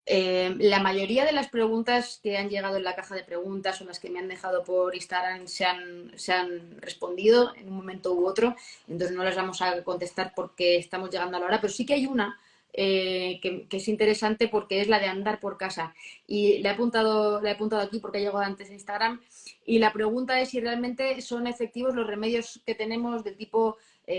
La mayoría de las preguntas que han llegado en la caja de preguntas o las que me han dejado por Instagram se han respondido en un momento u otro, entonces no las vamos a contestar porque estamos llegando a la hora, pero sí que hay una que es interesante porque es la de andar por casa y la he apuntado aquí porque ha llegado antes en Instagram y la pregunta es si realmente son efectivos los remedios que tenemos de tipo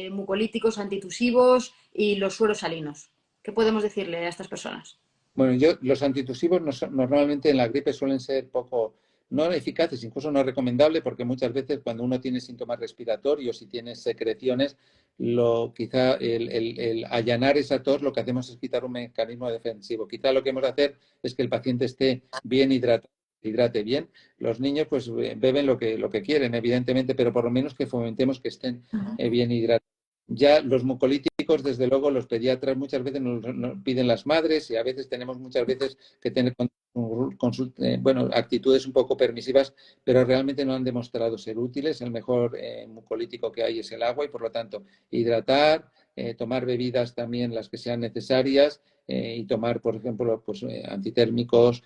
mucolíticos, antitusivos y los sueros salinos. ¿Qué podemos decirle a estas personas? Bueno, los antitusivos normalmente en la gripe suelen ser poco, no eficaces, incluso no recomendables, porque muchas veces cuando uno tiene síntomas respiratorios y tiene secreciones, quizá el allanar esa tos lo que hacemos es quitar un mecanismo defensivo. Quizá lo que hemos de hacer es que el paciente esté bien hidratado, hidrate bien. Los niños pues beben lo que quieren, evidentemente, pero por lo menos que fomentemos que estén bien hidratados. Ya los mucolíticos, desde luego, los pediatras muchas veces nos piden las madres y a veces tenemos muchas veces que tener actitudes un poco permisivas, pero realmente no han demostrado ser útiles. El mejor mucolítico que hay es el agua y, por lo tanto, hidratar, tomar bebidas también las que sean necesarias y tomar, por ejemplo, pues, antitérmicos.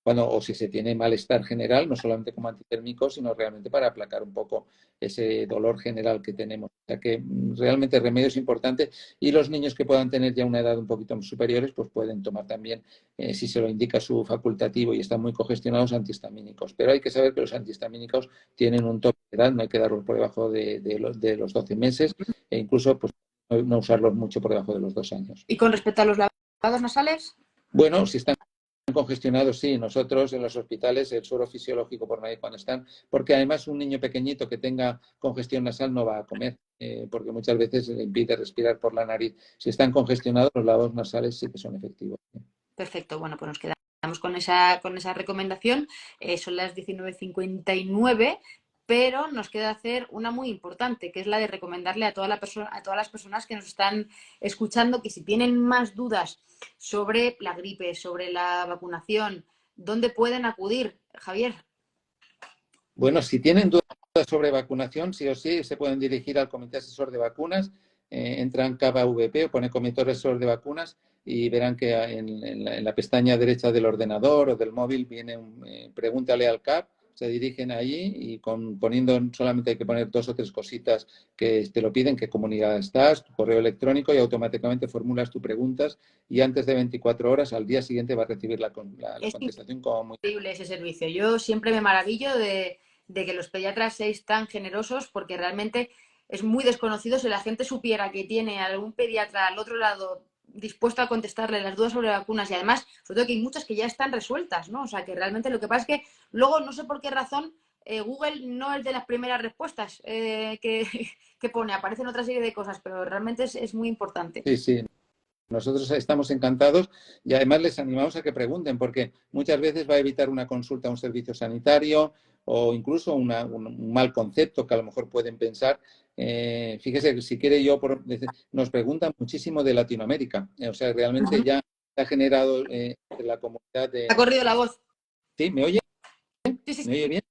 Bueno, o si se tiene malestar general, no solamente como antitérmico, sino realmente para aplacar un poco ese dolor general que tenemos. O sea que realmente el remedio es importante y los niños que puedan tener ya una edad un poquito superiores, pues pueden tomar también, si se lo indica su facultativo y están muy congestionados, antihistamínicos. Pero hay que saber que los antihistamínicos tienen un tope de edad, no hay que darlos por debajo de los 12 meses e incluso pues, no usarlos mucho por debajo de los 2 años. ¿Y con respecto a los lavados nasales? Bueno, si están congestionados, sí, nosotros en los hospitales el suero fisiológico por nadie cuando están, porque además un niño pequeñito que tenga congestión nasal no va a comer, porque muchas veces le impide respirar por la nariz. Si están congestionados, los lavabos nasales sí que son efectivos. Perfecto, bueno, pues nos quedamos con esa recomendación. Son las 19:59, pero nos queda hacer una muy importante, que es la de recomendarle a a todas las personas que nos están escuchando que si tienen más dudas sobre la gripe, sobre la vacunación, ¿dónde pueden acudir, Javier? Bueno, si tienen dudas sobre vacunación, sí o sí, se pueden dirigir al Comité Asesor de Vacunas, entran KVP o pone Comité Asesor de Vacunas y verán que en la pestaña derecha del ordenador o del móvil viene pregúntale al CAP, se dirigen allí y poniendo solamente hay que poner 2 o 3 cositas que te lo piden, qué comunidad estás, tu correo electrónico y automáticamente formulas tus preguntas y antes de 24 horas al día siguiente va a recibir la Es contestación como muy... increíble ese servicio. Yo siempre me maravillo de que los pediatras seáis tan generosos porque realmente es muy desconocido. Si la gente supiera que tiene algún pediatra al otro lado dispuesto a contestarle las dudas sobre vacunas y además, sobre todo que hay muchas que ya están resueltas, ¿no? O sea, que realmente lo que pasa es que luego no sé por qué razón Google no es de las primeras respuestas que pone, aparecen otra serie de cosas, pero realmente es muy importante. Sí, sí, nosotros estamos encantados y además les animamos a que pregunten porque muchas veces va a evitar una consulta a un servicio sanitario o incluso un mal concepto que a lo mejor pueden pensar. Fíjese que si quiere nos preguntan muchísimo de Latinoamérica. O sea, realmente Uh-huh. ya se ha generado la comunidad Ha de... corrido la voz. ¿Sí? ¿Me oye? Sí, sí, ¿Me oye sí, bien?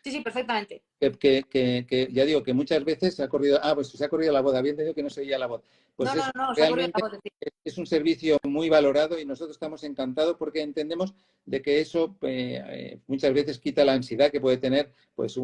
sí, sí, perfectamente. Que ya digo que muchas veces se ha corrido, pues se ha corrido la voz, había entendido que no se oía la voz. Pues No, no, es no, se ha corrido la realmente voz de ti. es un servicio muy valorado y nosotros estamos encantados porque entendemos de que eso muchas veces quita la ansiedad que puede tener, pues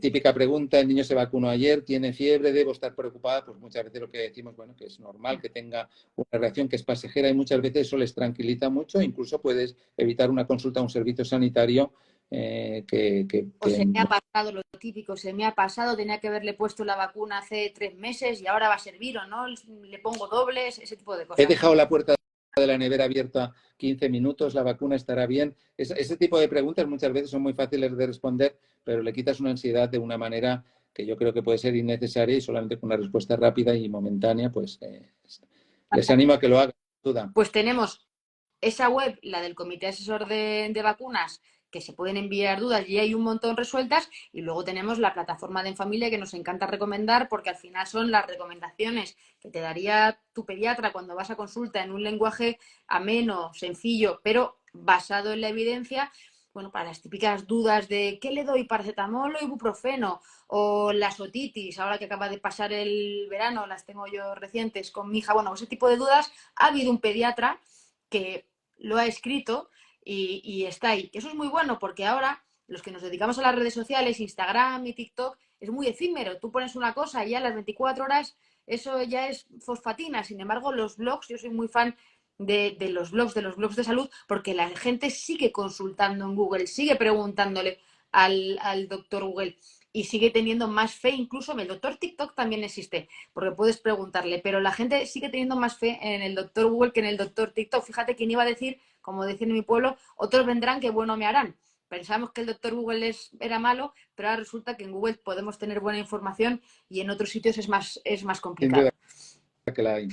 típica pregunta, el niño se vacunó ayer, tiene fiebre, debo estar preocupada, pues muchas veces lo que decimos, bueno, que es normal que tenga una reacción que es pasajera y muchas veces eso les tranquiliza mucho, incluso puedes evitar una consulta a un servicio sanitario O se me ha pasado lo típico, se me ha pasado, tenía que haberle puesto la vacuna hace 3 meses y ahora va a servir o no, le pongo dobles, ese tipo de he cosas. dejado la puerta de la nevera abierta 15 minutos, la vacuna estará bien. Ese tipo de preguntas muchas veces son muy fáciles de responder, pero le quitas una ansiedad de una manera que yo creo que puede ser innecesaria y solamente con una respuesta rápida y momentánea, pues les animo a que lo hagan, sin duda. Pues tenemos esa web, la del Comité Asesor de Vacunas, que se pueden enviar dudas y hay un montón resueltas. Y luego tenemos la plataforma de En Familia que nos encanta recomendar porque al final son las recomendaciones que te daría tu pediatra cuando vas a consulta en un lenguaje ameno, sencillo, pero basado en la evidencia. Bueno, para las típicas dudas de ¿qué le doy? ¿Paracetamol o ibuprofeno? O las otitis, ahora que acaba de pasar el verano, las tengo yo recientes con mi hija. Bueno, ese tipo de dudas. Ha habido un pediatra que lo ha escrito y está ahí. Eso es muy bueno porque ahora los que nos dedicamos a las redes sociales, Instagram y TikTok, es muy efímero. Tú pones una cosa y ya a las 24 horas eso ya es fosfatina. Sin embargo, los blogs, yo soy muy fan de los blogs de salud, porque la gente sigue consultando en Google, sigue preguntándole al doctor Google y sigue teniendo más fe, incluso en el doctor TikTok también existe, porque puedes preguntarle, pero la gente sigue teniendo más fe en el doctor Google que en el doctor TikTok. Fíjate quién iba a decir, como decía en mi pueblo, otros vendrán que bueno me harán. Pensamos que el doctor Google era malo, pero ahora resulta que en Google podemos tener buena información y en otros sitios es más Sin duda complicado. que la hay.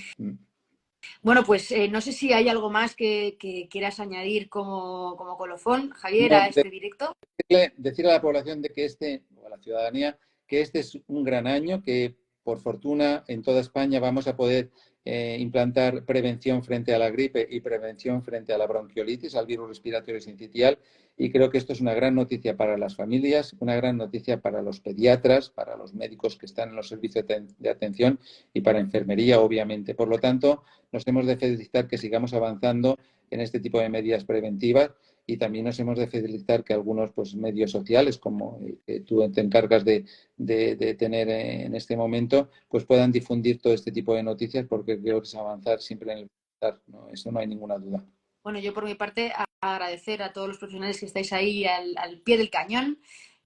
Bueno, pues no sé si hay algo más que quieras añadir como colofón, Javier, No, a este directo. decirle a la población de que o a la ciudadanía, que este es un gran año, que por fortuna en toda España vamos a poder implantar prevención frente a la gripe y prevención frente a la bronquiolitis, al virus respiratorio sincitial. Y creo que esto es una gran noticia para las familias, una gran noticia para los pediatras, para los médicos que están en los servicios de atención y para enfermería, obviamente. Por lo tanto, nos hemos de felicitar que sigamos avanzando en este tipo de medidas preventivas y también nos hemos de felicitar que algunos pues, medios sociales, como que tú te encargas de tener en este momento, pues puedan difundir todo este tipo de noticias porque creo que es avanzar siempre en el bienestar, ¿no? Eso no hay ninguna duda. Bueno, yo por mi parte agradecer a todos los profesionales que estáis ahí al pie del cañón.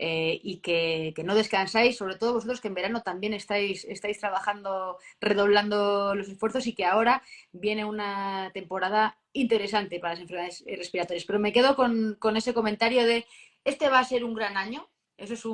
y que no descansáis, sobre todo vosotros que en verano también estáis trabajando, redoblando los esfuerzos y que ahora viene una temporada interesante para las enfermedades respiratorias. Pero me quedo con ese comentario de este va a ser un gran año, eso es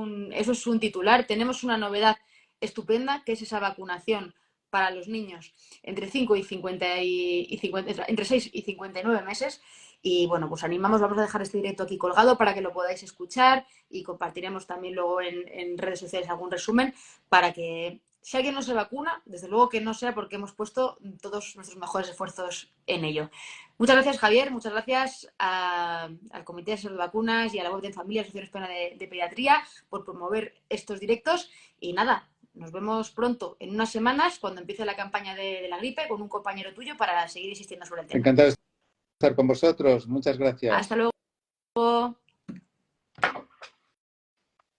un titular. Tenemos una novedad estupenda que es esa vacunación para los niños entre 5 y 50 y 50, entre 6 y 59 meses. Y bueno, pues animamos, vamos a dejar este directo aquí colgado para que lo podáis escuchar y compartiremos también luego en redes sociales algún resumen para que si alguien no se vacuna, desde luego que no sea porque hemos puesto todos nuestros mejores esfuerzos en ello. Muchas gracias, Javier. Muchas gracias al Comité de Salud de Vacunas y a la web de Familia, Asociación Española de Pediatría por promover estos directos. Y nada, nos vemos pronto, en unas semanas, cuando empiece la campaña de la gripe, con un compañero tuyo para seguir insistiendo sobre el tema. Encantado de estar con vosotros. Muchas gracias. Hasta luego.